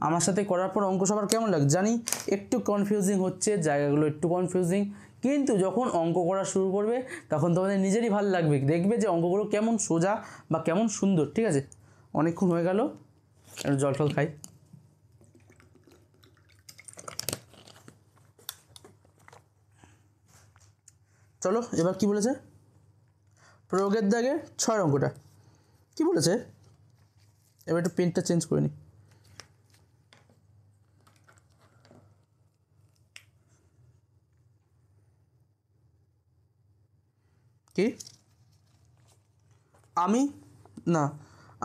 আমার সাথে করার পর অঙ্ক সবার কেমন লাগছে জানি একটু কনফিউজিং হচ্ছে, জায়গাগুলো একটু কনফিউজিং, কিন্তু যখন অঙ্ক করা শুরু করবে তখন তোমাদের নিজেরই ভালো লাগবে, দেখবে যে অঙ্কগুলো কেমন সোজা বা কেমন সুন্দর, ঠিক আছে। অনেকক্ষণ হয়ে গেল, একটু জল টল খাই। চলো এবার কি বলেছে প্রয়োগের দাগে 6 অঙ্কটা কি বলেছে, এবার একটু পেনটা চেঞ্জ করে নিই। কি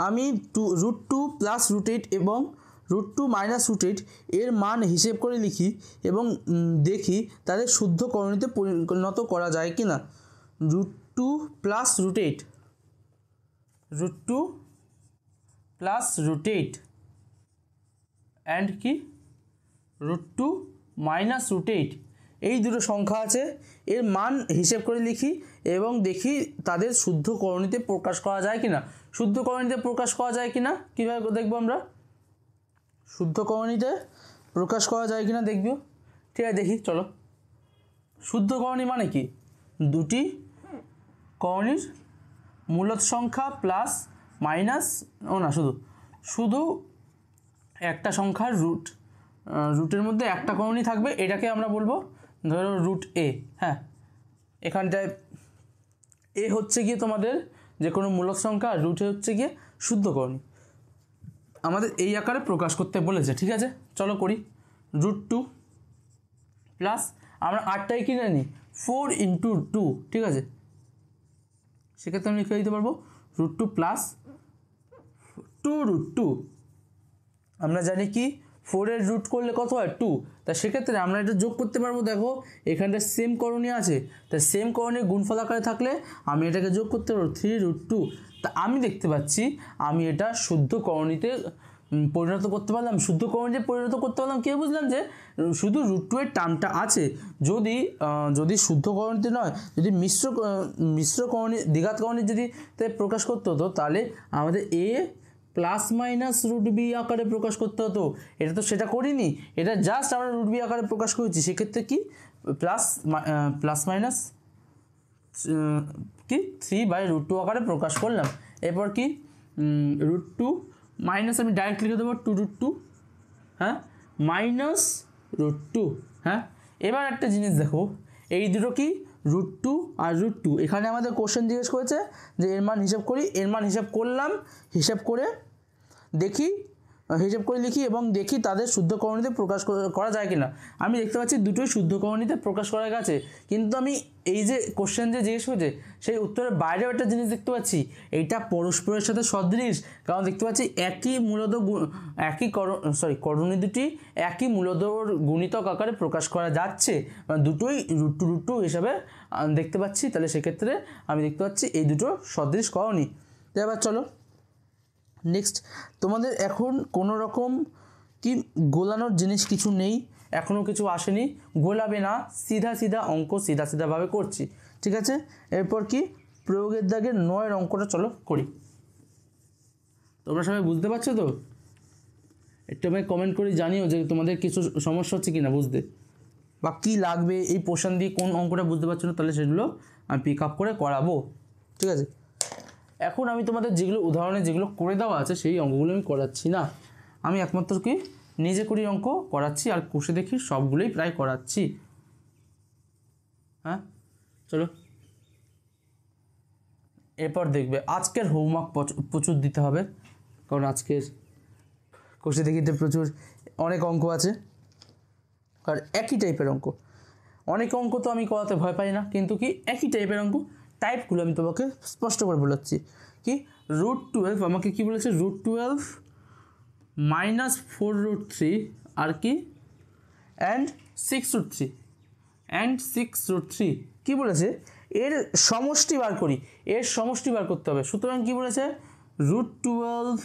আমি √2 প্লাস √8 এবং √2 মাইনাস √8 এর মান হিসেব করে লিখি এবং দেখি তাদের শুদ্ধ করণীতে পরিণত করা যায় কি না। √2 প্লাস √8, √2 প্লাস √8 অ্যান্ড কি √2 মাইনাস √8, এই দুটো সংখ্যা আছে, এর মান হিসেব করে লিখি এবং দেখি তাদের শুদ্ধ করণীতে প্রকাশ করা যায় কিনা। শুদ্ধ করণীতে প্রকাশ করা যায় কিনা কীভাবে দেখবো আমরা, শুদ্ধ করণীতে প্রকাশ করা যায় কিনা দেখব, ঠিক আছে। দেখি চলো। শুদ্ধ করণী মানে কি, দুটি করণীর মূলত সংখ্যা প্লাস মাইনাস, শুধু একটা সংখ্যার রুটের মধ্যে একটা করণী থাকবে, এটাকে আমরা বলবো ধরো √a। হ্যাঁ, এখানটায় এ হচ্ছে গিয়ে তোমাদের যে কোনো মূলদ সংখ্যা, আর রুটে হচ্ছে গিয়ে শুদ্ধ করণী। আমাদের এই আকারে প্রকাশ করতে বলেছে, ঠিক আছে। চলো করি। √2 প্লাস আমরা 8টাই কিনে নিই 4 × 2, ঠিক আছে, সেক্ষেত্রে আমি লিখে দিতে পারবো √2 প্লাস 2√2। আমরা জানি কি 4-এর রুট করলে কত হয় 2, তা সেক্ষেত্রে আমরা এটা যোগ করতে পারবো। দেখো এখানটা সেম করণী আছে, তা সেম করণীর গুণফল আকারে থাকলে আমি এটাকে যোগ করতে পারবো 3√2। তা আমি দেখতে পাচ্ছি আমি এটা শুদ্ধ করণীতে পরিণত করতে পারলাম। শুদ্ধ করণীতে পরিণত করতে পারলাম কে বুঝলাম যে শুধু √2 এর টার্মটা আছে। যদি শুদ্ধ করণীতে নয়, যদি মিশ্র করণী দ্বিঘাত করণী যদি প্রকাশ করতে হতো, তাহলে আমাদের এ প্লাস মাইনাস √b আকারে প্রকাশ করতে হতো। এটা তো সেটা করিনি, এটা জাস্ট আমরা √b আকারে প্রকাশ করেছি। সেক্ষেত্রে কি প্লাস মাইনাস কি 3/√2 আকারে প্রকাশ করলাম। এরপর কি √2 মাইনাস আমি ডাইরেক্ট লিখে দেবো 2√2, হ্যাঁ, মাইনাস √2। হ্যাঁ, এবার একটা জিনিস দেখো, এই দুটো কি √2 আর √2, এখানে আমাদের কোশ্চেন জিজ্ঞেস করেছে যে এর মান হিসাব করি, এর মান হিসাব করলাম, হিসাব করে লিখি এবং দেখি তাদের শুদ্ধ করণীতে প্রকাশ করা যায় কিনা। আমি দেখতে পাচ্ছি দুটোই শুদ্ধ করণীতে প্রকাশ করা গেছে, কিন্তু আমি এই যে কোশ্চেন যে জিজ্ঞেস করেছে সেই উত্তরের বাইরেও একটা জিনিস দেখতে পাচ্ছি, এইটা পরস্পরের সাথে সদৃশ। কারণ দেখতে পাচ্ছি করণী দুটি একই মূলধর গুণিতক আকারে প্রকাশ করা যাচ্ছে, মানে দুটোই √2 হিসাবে দেখতে পাচ্ছি। তাহলে সেক্ষেত্রে আমি দেখতে পাচ্ছি এই দুটো সদৃশ করণী। তো এবার চলো নেক্সট, তোমাদের এখন কোনো রকম কি গোলানোর জিনিস কিছু নেই, এখনও কিছু আসেনি, গোলাবে না, সিধা অঙ্ক সিধাভাবে করছি, ঠিক আছে। এরপর কি প্রয়োগের দাগের 9 অঙ্কটা চলো করি। তোমরা সবাই বুঝতে পারছো তো? একটু আমাকে কমেন্ট করে জানিও যে তোমাদের কিছু সমস্যা হচ্ছে কি না বুঝতে, বা কী লাগবে এই পোর্শন দিয়ে কোন অঙ্কটা বুঝতে পারছো না, তাহলে সেগুলো আমি পিক আপ করে করাবো। ঠিক আছে, এখন আমি তোমাদের যেগুলো উদাহরণে যেগুলো করে দেওয়া আছে সেই অঙ্কগুলো আমি করাচ্ছি না, আমি একমাত্র কি নিজে করি অঙ্ক করাচ্ছি, আর কষে দেখি সবগুলোই প্রায় করাচ্ছি। হ্যাঁ চলো, এরপর দেখবে আজকের হোমওয়ার্ক প্রচুর দিতে হবে, কারণ আজকের কষে দেখিতে প্রচুর অনেক অঙ্ক আছে, কারণ একই টাইপের অঙ্ক। অনেক অঙ্ক তো আমি করাতে ভয় পাই না, কিন্তু কি একই টাইপের অঙ্ক, টাইপগুলো আমি তোমাকে স্পষ্ট করে বলাচ্ছি। কি √12 আমাকে কি বলেছে, √12 -4√3 আর কি অ্যান্ড 6√3 কি বলেছে, এর সমষ্টি বার করি, এর সমষ্টি বার করতে হবে। সুতরাং কি বলেছে, √12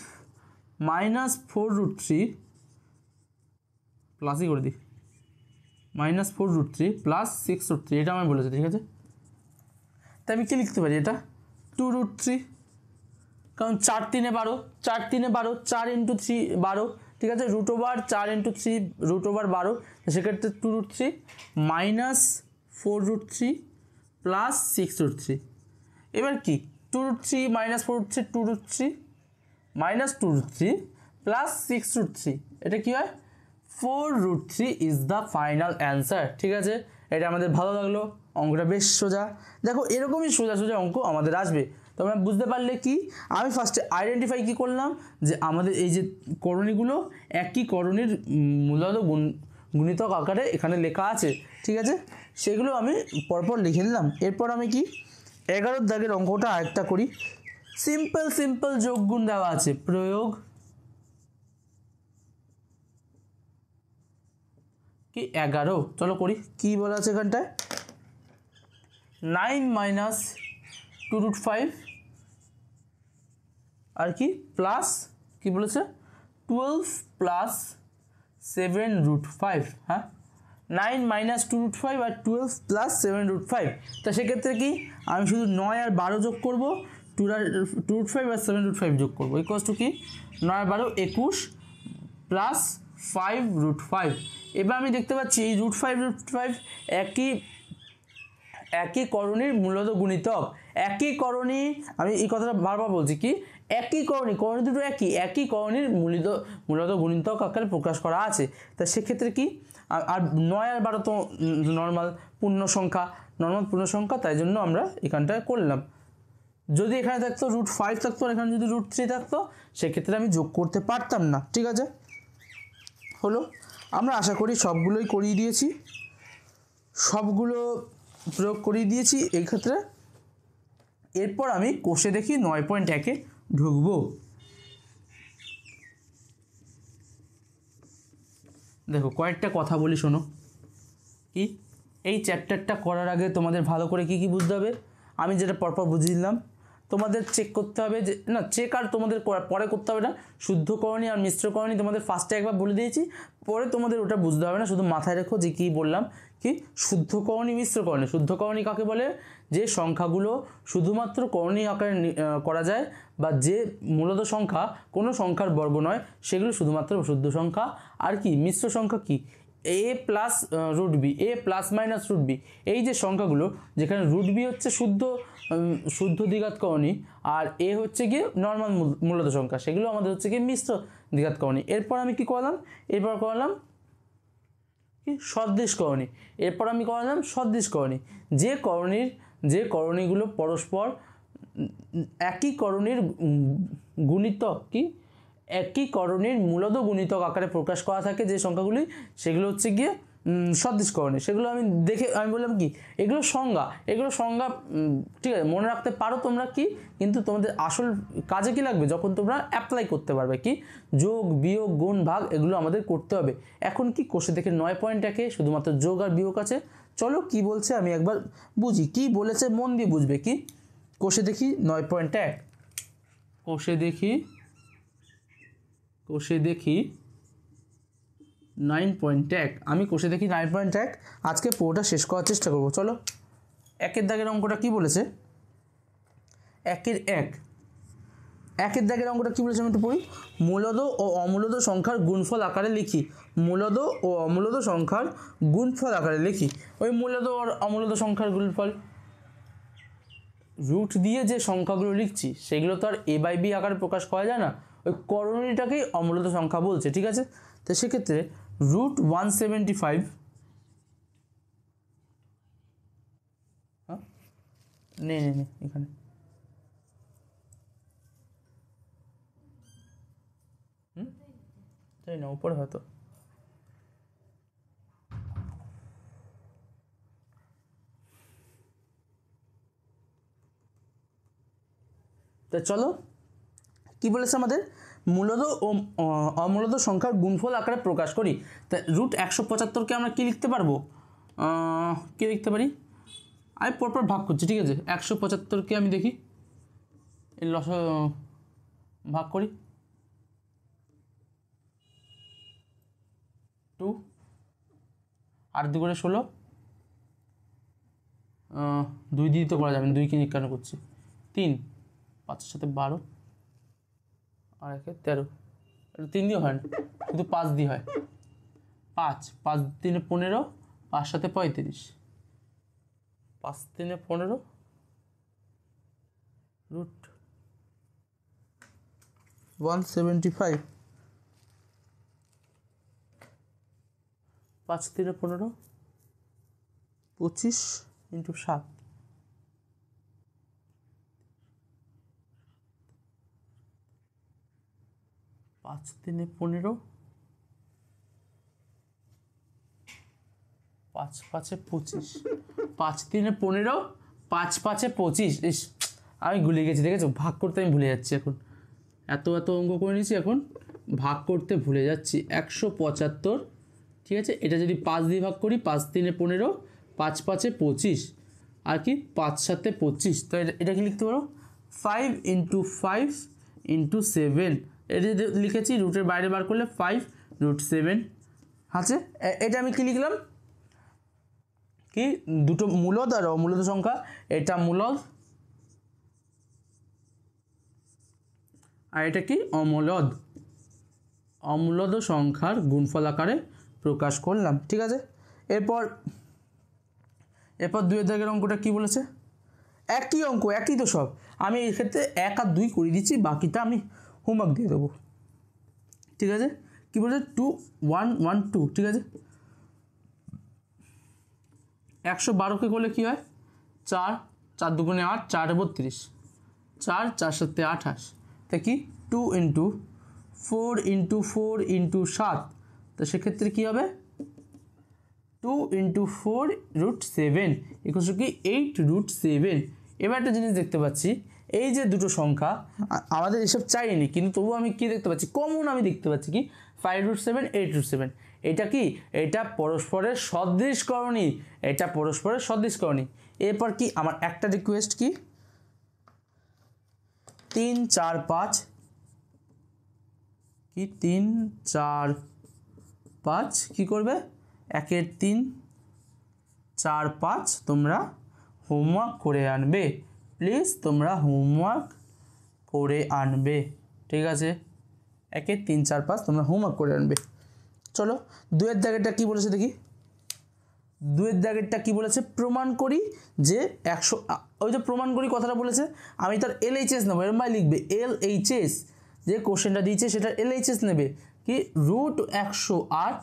-4√3 প্লাসই করে দিই, -4√3 প্লাস 6√3, এটা আমি বলেছি। ঠিক আছে, তাই আমি কি লিখতে পারি, এটা 2√3, কারণ 4 3 12, 4 3 12, 4 × 3 12। ঠিক আছে, √4 4 × 3 √12, সেক্ষেত্রে 2√3 -4√3 প্লাস 6√3। এবার কি 2√3 -4√3 2√3 -2√3 প্লাস 6√3, এটা কি হয় 4√3 ইজ দ্য ফাইনাল অ্যান্সার। ঠিক আছে, এটা আমাদের ভালো লাগলো, অঙ্কটা বেশ সোজা। দেখো এরকমই সোজা সোজা অঙ্ক আমাদের আসবে। তোমরা বুঝতে পারলে কি, আমি ফার্স্টে আইডেন্টিফাই কি করলাম, যে আমাদের এই যে করণীগুলো একই করণীর মূলত গুণিতক আকারে এখানে লেখা আছে। ঠিক আছে, সেগুলো আমি পরপর লিখে নিলাম। এরপর আমি কি 11 দাগের অঙ্কটা আরেকটা করি। সিম্পল যোগ গুণ দেওয়া আছে, প্রয়োগ কি 11, চলো করি। কি বলা আছে এখানটায়, 9 - 2√5 আর কি প্লাস কি বলেছে 12 প্লাস 7√5। হ্যাঁ, 9 - 2√5 আর 12 প্লাস 7√5। তা সেক্ষেত্রে কি আমি শুধু 9 আর 12 যোগ করবো, 2√5 আর 7√5 যোগ করবো, ইকুয়ালস টু কি 9 আর 12 21 প্লাস 5√5। এবার আমি দেখতে পাচ্ছি এই √5 একই করণীর মূলত গুণিতক, একই করণী, আমি এই কথাটা বারবার বলছি কি একই করণী দুটো একই করণীর মূলত গুণিতক আকারে প্রকাশ করা আছে। তা সেক্ষেত্রে কি, আর 9 আর 12 তো নর্মাল পূর্ণ সংখ্যা, তাই জন্য আমরা এখানটায় করলাম। যদি এখানে থাকতো √5 থাকতো, আর এখানে যদি √3 থাকতো, সেক্ষেত্রে আমি যোগ করতে পারতাম না। ঠিক আছে, হলো, আমরা আশা করি সবগুলোই করিয়ে দিয়েছি, সবগুলো প্রয়োগ করিয়ে দিয়েছি এই ক্ষেত্রে। এরপর আমি কষে দেখি 9.1-এ ঢুকবো। দেখো কয়েকটা কথা বলি, শোনো। কি এই চ্যাপ্টারটা করার আগে তোমাদের ভালো করে কি বুঝতে হবে, আমি যেটা পরপর বুঝিয়ে দিলাম, তোমাদের চেক করতে হবে যে না, চেক আর তোমাদের পরে করতে হবে না, শুদ্ধকরণী আর মিশ্রকরণী তোমাদের ফার্স্টে একবার বলে দিয়েছি, পরে তোমাদের ওটা বুঝতে হবে না, শুধু মাথায় রেখো যে কী বললাম। কি শুদ্ধকরণী মিশ্রকরণী, শুদ্ধকরণী কাকে বলে, যে সংখ্যাগুলো শুধুমাত্র করণী আকারে করা যায়, বা যে মূলত সংখ্যা কোনো সংখ্যার বর্গ নয়, সেগুলো শুধুমাত্র শুদ্ধ সংখ্যা। আর কি মিশ্র সংখ্যা, কি a plus √b, a plus minus √b, এই যে সংখ্যাগুলো যেখানে √b হচ্ছে শুদ্ধ দ্বিঘাতকরণী, আর a হচ্ছে গিয়ে নর্মাল মূলত সংখ্যা, সেগুলো আমাদের হচ্ছে গিয়ে মিশ্র দ্বিঘাতকরণী। এরপর আমি কি করলাম, এরপর করলাম কি সদৃশকরণী, এরপর আমি করলাম সদৃশকরণী, যে করণীগুলো পরস্পর একই করণীর গুণিতক, কি একই করণীর মূলত গুণিতক আকারে প্রকাশ করা থাকে যে সংখ্যাগুলি, সেগুলো হচ্ছে গিয়ে সদৃশকরণী। সেগুলো আমি বললাম কি এগুলো সংজ্ঞা, ঠিক আছে, মনে রাখতে পারো তোমরা কি, কিন্তু তোমাদের আসল কাজে কি লাগবে যখন তোমরা অ্যাপ্লাই করতে পারবে, কি যোগ বিয়োগ গুণ ভাগ এগুলো আমাদের করতে হবে। এখন কি কষে দেখে 9.1-এ শুধুমাত্র যোগ আর বিয়োগ আছে। চলো কি বলছে আমি একবার বুঝি, কি বলেছে মন দিয়ে বুঝবে। কি কষে দেখি 9.1, কষে দেখি 9.1, আমি কষে দেখি 9.1 আজকে পুরোটা শেষ করার চেষ্টা করব। চলো, 1-এর দাগের অঙ্কটা কি বলেছে, 1-এর 1 একের দাগের অঙ্কটা কী বলেছে আমি একটু পড়ি। মূলদ ও অমূলদ সংখ্যার গুণফল আকারে লিখি। মূলদ ও অমূলদ সংখ্যার গুণফল আকারে লিখি। ওই মূলদ আর অমূলদ সংখ্যার গুণফল রুট দিয়ে যে সংখ্যাগুলো লিখছি সেগুলো তো আর a/b আকারে প্রকাশ করা যায় না, ওই করণীটাকেই অমূলদ সংখ্যা বলছে, ঠিক আছে। তো সেক্ষেত্রে রুট 175 নে এখানে তাই না, উপরে হয়তো তো চলো কি বলেছে আমাদের, মূলদ ও অমূলদ সংখ্যার গুণফল আকারে প্রকাশ করি। তা রুট 175কে আমরা কি লিখতে পারবো, কি লিখতে পারি, আমি পরপর ভাগ করছি, ঠিক আছে। 175কে আমি দেখি এই ভাগ করি 2 আর 2 করে 16, 2 দিয়ে তো করা যাবে না, 2কে কেন করছি, 3 5-এর সাথে 12 আর 1-এ 13, 3 দিয়ে হয় না, শুধু 5 দিয়ে হয়। 5 5 3-এ 15, 5 7-এ 35, 5 3-এ 15 রুট 175, 5 3-এ 15 25 × 7, 5 3-এ 15, 5 5-এ 25, 5 3-এ 15, 5 5-এ 25। ইস আমি ভুলে গেছি, দেখেছো, ভাগ করতে আমি ভুলে যাচ্ছি এখন, এত অঙ্ক করে নিয়েছি, এখন ভাগ করতে ভুলে যাচ্ছি। 175, ঠিক আছে, এটা যদি 5 দিয়ে ভাগ করি, 5 3-এ 15, 5 5-এ 25 আর কি 5 7-এ 25, তো এটা কি লিখতে পারো 5 × 5 × 7, এটা লিখেছি, রুটের বাইরে বার করলে 5 √7 আছে। এটা আমি কি লিখলাম, কি দুটো মূলদ আর অমূলদ সংখ্যা, এটা মূলদ আর এটা কি অমূলদ, অমূলদ সংখ্যার গুণফল আকারে প্রকাশ করলাম, ঠিক আছে। এরপর 2-এর দাগের অঙ্কটা কি বলেছে, একই অঙ্ক, একই তো সব, আমি এই ক্ষেত্রে 1 আর 2 করে দিচ্ছি, বাকিটা আমি হোমওয়ার্ক দিয়ে দেবো, ঠিক আছে। কি বলেছে 2 1 1 2, ঠিক আছে। 112কে করলে কি হয়, 4 4 2 8, 4 32, 4 4 7 28, তা কি 2 × 4 × 4 × 7, তো সেক্ষেত্রে কী হবে 2 × 4 √7 = কি 8 √7। এবার একটা জিনিস দেখতে পাচ্ছি, এই যে দুটো সংখ্যা আমাদের এসব চাইনি, কিন্তু তবুও আমি কি দেখতে পাচ্ছি, কমন আমি দেখতে পাচ্ছি কি 5 √7 8 √7, এটা কি, এটা পরস্পরের সদৃশকরণী, এটা পরস্পরের সদৃশকরণী। এরপর কি আমার একটা রিকোয়েস্ট, কি 3 4 5, কি 3 4 5 কি করবে, 1-এর 3 4 5 তোমরা হোমওয়ার্ক করে আনবে, প্লিজ তোমরা হোমওয়ার্ক করে আনবে, ঠিক আছে। 1-এর 3 4 5 তোমরা হোমওয়ার্ক করে আনবে। চলো 2-এর দাগেরটা কি বলেছে দেখি, 2-এর দাগেরটা কি বলেছে, প্রমাণ করি যে 100, ওই যে প্রমাণ করি কথাটা বলেছে, আমি তার LHS নেবো, এরম ভাই লিখবে LHS, যে কোশ্চেনটা দিয়েছে সেটা LHS নেবে, কি রুট 108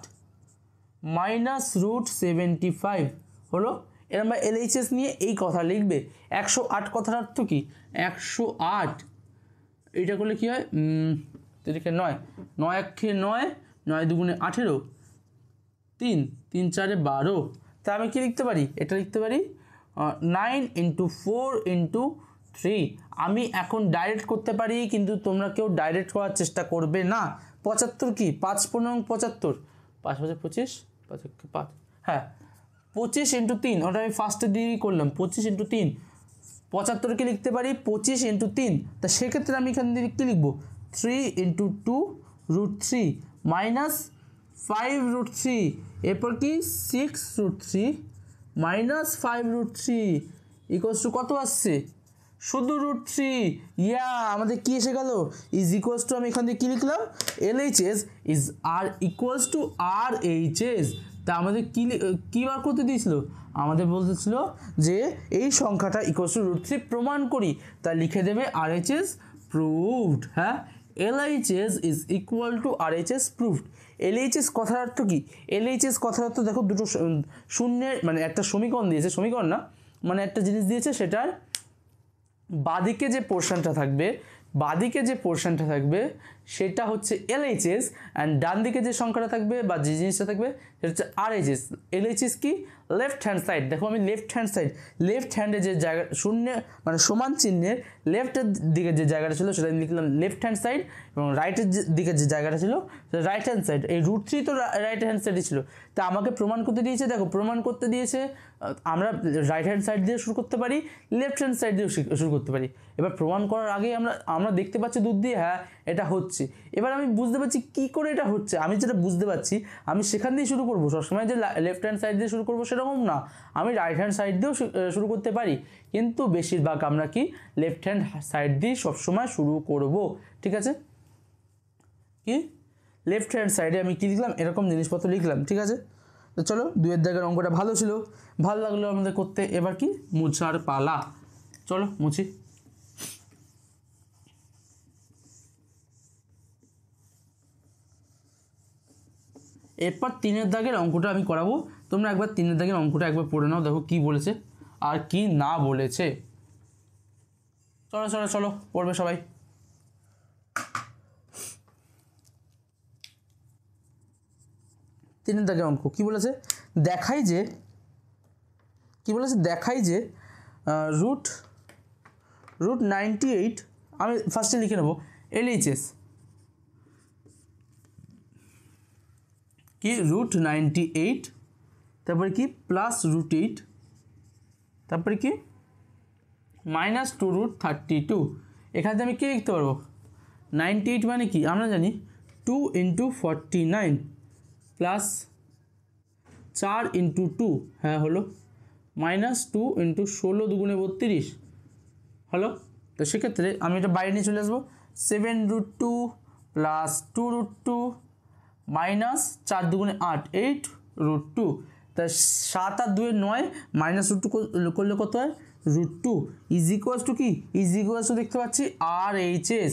মাইনাস রুট 75 হলো, এরম ভাই LHS নিয়ে এই কথা লিখবে। 108 কথার অর্থ কি, 108 এইটা করলে কি হয়, 9 9 1 9, 9 2 18, 3 3 4 12, তা আমি কি লিখতে পারি, এটা লিখতে পারি 9 × 4 × 3। আমি এখন ডাইরেক্ট করতে পারি, কিন্তু তোমরা কেউ ডাইরেক্ট করার চেষ্টা করবে না। 75 কি 5 15 75, 5 5 25, 5 5, হ্যাঁ 25 × 3, ওটা আমি ফার্স্টে দিয়েই করলাম, 25 × 3, 75কে লিখতে পারি 25 × 3, তা সেক্ষেত্রে আমি এখান থেকে কী লিখবো 3 × 2 √3 মাইনাস 5 √3, এরপর কি 6 √3 মাইনাস 5 √3 = কত আসছে শুধু √3 ইয়া আমাদের কি এসে গেল ইজ ইকুয়ালস টু আমি এখান থেকে কি লিখলাম LHS ইজ আর ইকুয়ালস টু RHS তা আমাদের কি বার করতে দিয়েছিল আমাদের বলতেছিল যে এই সংখ্যাটা ইকুয়ালস টু √3 প্রমাণ করি তা লিখে দেবে RHS প্রুভড হ্যাঁ LHS is equal to RHS proved LHS কথার অর্থ কি LHS কথার অর্থ দেখো দুটো শূন্যের মানে একটা সমীকরণ দিয়েছে সমীকরণ না মানে একটা জিনিস দিয়েছে সেটার বাদিকে যে পোর্শনটা থাকবে সেটা হচ্ছে LHS অ্যান্ড ডান দিকে যে সংখ্যাটা থাকবে বা যে জিনিসটা থাকবে সেটা হচ্ছে RHS LHS কি লেফট হ্যান্ড সাইড দেখো আমি লেফট হ্যান্ডে যে জায়গা শূন্য মানে সমান চিহ্নের লেফটের দিকে যে জায়গাটা ছিল সেটা লিখলাম লেফট হ্যান্ড সাইড এবং রাইটের দিকে যে জায়গাটা ছিল সেটা রাইট হ্যান্ড সাইড এই √3 তো রাইট হ্যান্ড সাইডে ছিল তা আমাকে প্রমাণ করতে দিয়েছে দেখো প্রমাণ করতে দিয়েছে আমরা রাইট হ্যান্ড সাইড দিয়ে শুরু করতে পারি লেফট হ্যান্ড সাইড দিয়ে শুরু করতে পারি এবার প্রমাণ করার আগে আমরা দেখতে পাচ্ছি দুধ দিয়ে হ্যাঁ এটা হচ্ছে এবার আমি বুঝতে পারছি কি করে এটা হচ্ছে আমি যেটা বুঝতে পারছি আমি সেখান দিয়ে শুরু করবো সবসময় যে লেফট হ্যান্ড সাইড দিয়ে শুরু করবো সেরকম না আমি রাইট হ্যান্ড সাইড দিয়েও শুরু করতে পারি কিন্তু বেশিরভাগ আমরা কি লেফট হ্যান্ড সাইড দিয়ে সবসময় শুরু করব ঠিক আছে কি লেফট হ্যান্ড সাইডে আমি কি লিখলাম এরকম জিনিসপত্র লিখলাম ঠিক আছে তো চলো 2 দাগের অঙ্কটা ভালো ছিল ভালো লাগলো আমাদের করতে এবার কি মুছার পালা চলো মুছি এরপর 3 দাগের অঙ্কটা আমি করাবো তোমরা একবার 3 দাগের অঙ্কটা একবার পড়ে নাও দেখো কি বলেছে আর কি না বলেছে চলো চলো চলো পড়বে সবাই 3 দাগের অঙ্ক কি বলেছে দেখাই যে √98 আমি ফার্স্টে লিখে নেব LHS কি √98 তারপরে কি প্লাস √8 তারপরে কি -2√32 এখানে আমি কি লিখতে পারবো 98 মানে কি আমরা জানি 2 × 49 প্লাস 4 × 2 হ্যাঁ হলো -2 × 16 × 32 হলো তো সেক্ষেত্রে আমি এটা বাইরে নিয়ে চলে আসবো 7√2 প্লাস 2√2 মাইনাস 4 × 8 8√2 তা 7 আর 2 9 -√2 করলে কত হয় √2 ইজ ইকুয়ালস টু কি ইজ ইকুয়ালস টু দেখতে পাচ্ছি RHS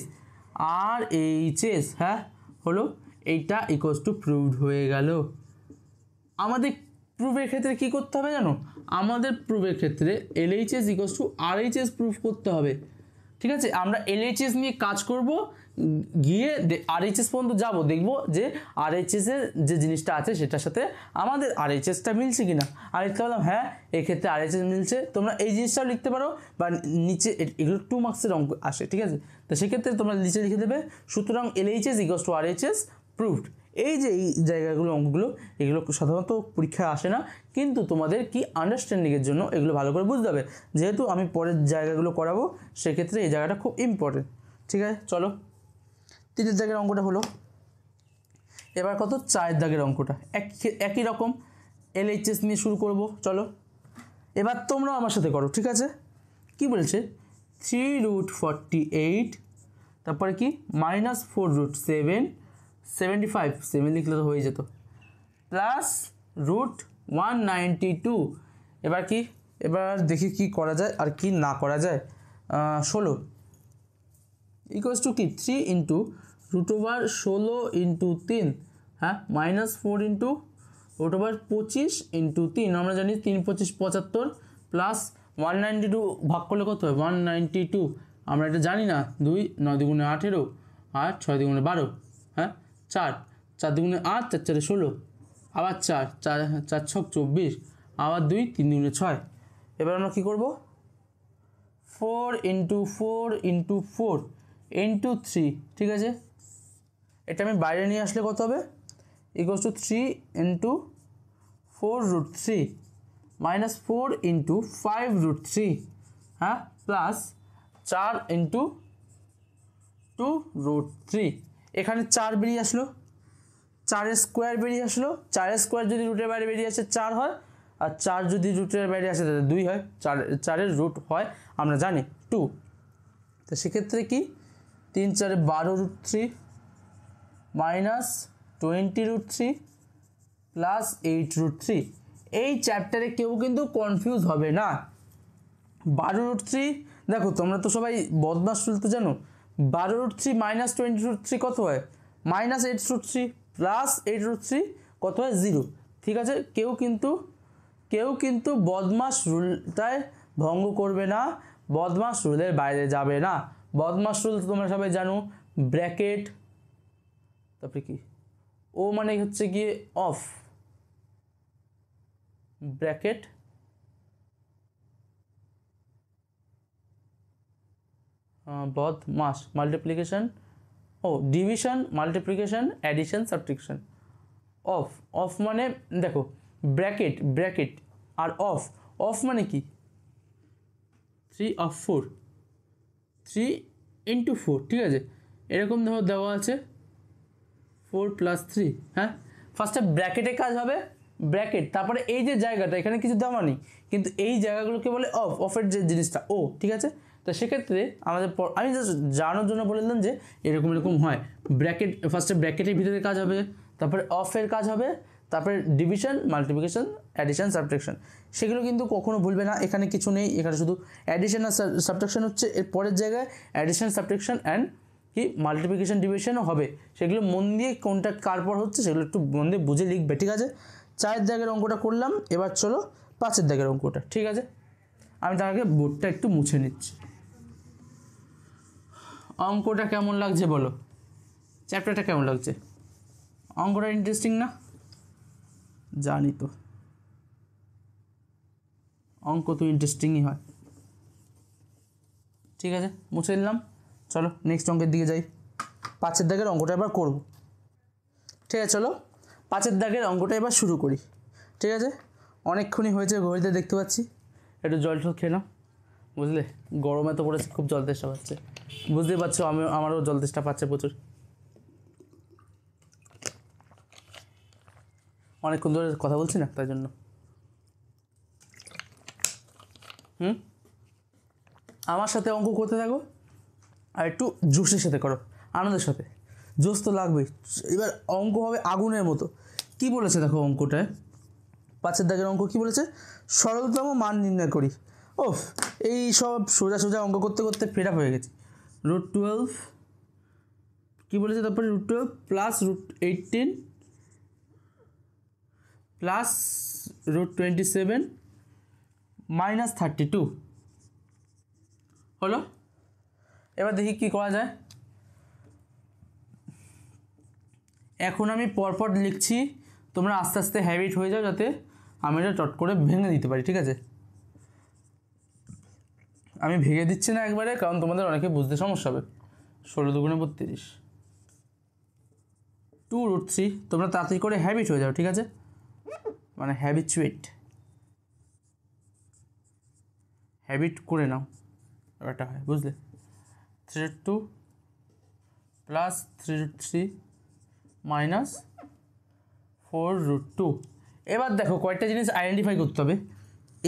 হ্যাঁ হলো এইটা ইকুয়ালস টু প্রুভড হয়ে গেল আমাদের প্রুফের ক্ষেত্রে কি করতে হবে জানো আমাদের প্রুফের ক্ষেত্রে LHS equals to RHS proof করতে হবে ঠিক আছে আমরা LHS নিয়ে কাজ করব গিয়ে RHS পর্যন্ত যাব দেখব যে RHS এর যে জিনিসটা আছে সেটার সাথে আমাদের RHSটা মিলছে কিনা আর লিখতে বললাম হ্যাঁ এক্ষেত্রে RHS মিলছে তোমরা এই জিনিসটাও লিখতে পারো বা নিচে এগুলো 2 মার্কসের অঙ্ক আসে ঠিক আছে তো সেক্ষেত্রে তোমরা নিচে লিখে দেবে সুতরাং LHS equals to RHS proved এই যে এই জায়গাগুলো অঙ্কগুলো এগুলো সাধারণত পরীক্ষায় আসে না কিন্তু তোমাদের কি আন্ডারস্ট্যান্ডিংয়ের জন্য এগুলো ভালো করে বুঝতে হবে যেহেতু আমি পরের জায়গাগুলো করাবো সেক্ষেত্রে এই জায়গাটা খুব ইম্পর্টেন্ট ঠিক আছে চলো 3 দাগের অঙ্কটা হলো এবার কত 4 দাগের অঙ্কটা একই রকম LHS নিয়ে শুরু করব চলো এবার তোমরাও আমার সাথে করো ঠিক আছে কি বলছে 3√48 তারপরে কি -4√7 75 7 লিখলে তো হয়ে যেত প্লাস √192 এবার দেখি কি করা যায় আর কি না করা যায় 16 ইকুয়ালস টু কি 3 × √16 × 3 হ্যাঁ -4 × √25 × 3 আমরা জানি 3 25 75 প্লাস 192 ভাগ করলে কত হয় 192 আমরা এটা জানি না 2 9 × 18 আর 6 × 12 হ্যাঁ 4 4 × 8 4 4 16 আবার 4 4 4 6 24 আবার 2 3 × 6 এবার আমরা কী করব 4 × 4 × 4 × 3 ঠিক আছে এটা আমি বাইরে নিয়ে আসলে কত হবে ইকুয়ালস টু 3 × 4√3 -4 × 5√3 হ্যাঁ প্লাস 4 × 2√3 এখানে 4 বেরিয়ে আসলো 4 স্কোয়ার বেরিয়ে আসলো 4 স্কোয়ার যদি রুটের বাইরে বেরিয়ে আসে 4 হয় আর 4 যদি রুটের বাইরে আসে তাহলে 2 হয়, 4-এর রুট হয় আমরা জানি 2। তো সেক্ষেত্রে কি 3 4 12√3 মাইনাস 20√3 প্লাস 8√3। এই চ্যাপ্টারে কেউ কিন্তু কনফিউজ হবে না। 12√3 দেখো তোমরা তো সবাই বদমাশ তুলতে জানো, 12√3 মাইনাস 20√3 কত হয়? মাইনাস 8√3 প্লাস 8√3 কত হয়? 0। ঠিক আছে, কেউ কিন্তু বদমাশ রুলটায় ভঙ্গ করবে না, বদমাশ রুলের বাইরে যাবে না। বদমাশ রুল তোমরা সবাই জানো, ব্র্যাকেট, তারপরে কি ও মানে হচ্ছে গিয়ে of, bracket BODMAS, multiplication division, multiplication, addition, subtraction. Of মানে দেখো ব্র্যাকেট আর অফ মানে কি 3 of 4, 3 into 4। ঠিক আছে, এরকম ধরো দেওয়া আছে 4 + 3। হ্যাঁ, ফার্স্টে ব্র্যাকেটে কাজ হবে, ব্র্যাকেট, তারপরে এই যে জায়গাটা এখানে কিছু দেওয়া নেই, কিন্তু এই জায়গাগুলোকে বলে অফের যে জিনিসটা ঠিক আছে। তো সেক্ষেত্রে আমাদের আমি জাস্ট জানানোর জন্য বলে দিলাম যে এরকম হয়। ব্র্যাকেট ফার্স্টে ব্র্যাকেটের ভিতরে কাজ হবে, তারপরে অফের কাজ হবে, তারপরে ডিভিশন, মাল্টিপ্লিকেশন, অ্যাডিশন, সাবট্রাকশন। সেগুলো কিন্তু কখনো ভুলবে না, এখানে কিছু নেই, এখানে শুধু অ্যাডিশন আর সাবট্রাকশন হচ্ছে, এর পরের জায়গায় অ্যাডিশন, সাবট্রাকশন অ্যান্ড কি মাল্টিপ্লিকেশন, ডিভিশনও হবে। সেগুলো মন দিয়ে কোনটা কার পর হচ্ছে সেগুলো একটু মন দিয়ে বুঝে লিখবে। ঠিক আছে, 4 দাগের অঙ্কটা করলাম, এবার চলো 5 দাগের অঙ্কটা। ঠিক আছে, আমি তার আগে বোর্ডটা একটু মুছে নিচ্ছি। অঙ্কটা কেমন লাগছে বলো, চ্যাপ্টারটা কেমন লাগছে? অঙ্কটা ইন্টারেস্টিং না? জানি তো, অঙ্ক তো ইন্টারেস্টিংই হয়। ঠিক আছে, মুছে নিলাম, চলো নেক্সট অঙ্কের দিকে যাই। 5 দাগের অঙ্কটা এবার করব। ঠিক আছে, চলো 5 দাগের অঙ্কটা এবার শুরু করি। ঠিক আছে, অনেকক্ষণই হয়েছে ঘড়িতে দেখতে পাচ্ছি, একটু জল টল খেলাম, বুঝলে গরমে তো পড়েছে, খুব জল তেষ্টা পাচ্ছে, বুঝতেই পারছো আমারও জল তেষ্টা পাচ্ছে প্রচুর। অনেকক্ষণ ধরে কথা বলছি না, তাই জন্য। আমার সাথে অঙ্ক করতে থাকো, আর একটু জোশের সাথে করো, আনন্দের সাথে। জোশ তো লাগবেই। এবার অঙ্ক হবে আগুনের মতো। কি বলেছে দেখো অঙ্কটায়, 5 দাগের অঙ্ক কি বলেছে? সরলতম মান নির্ণয় করি। এই সব সোজা অঙ্ক করতে করতে ফেড আপ হয়ে গেছি। √12 কী বলেছে, তারপরে √12 প্লাস √18 প্লাস √27 মাইনাস 32 হলো। এবার দেখি কি করা যায়। এখন আমি পরপর লিখছি, তোমরা আস্তে আস্তে হ্যাবিট হয়ে যাও, যাতে আমি এটা চট করে ভেঙে দিতে পারি। ঠিক আছে, আমি ভেঙে দিচ্ছি না একবারে, কারণ তোমাদের অনেকে বুঝতে সমস্যা হবে। 16 × 2 = 32, 2√3। তোমরা তাড়াতাড়ি করে হ্যাবিট হয়ে যাও। ঠিক আছে, মানে হ্যাবিট করে নাও, এটা হয়, বুঝলে। 3√2 প্লাস 3√3 মাইনাস 4√2। এবার দেখো কয়েকটা জিনিস আইডেন্টিফাই করতে হবে।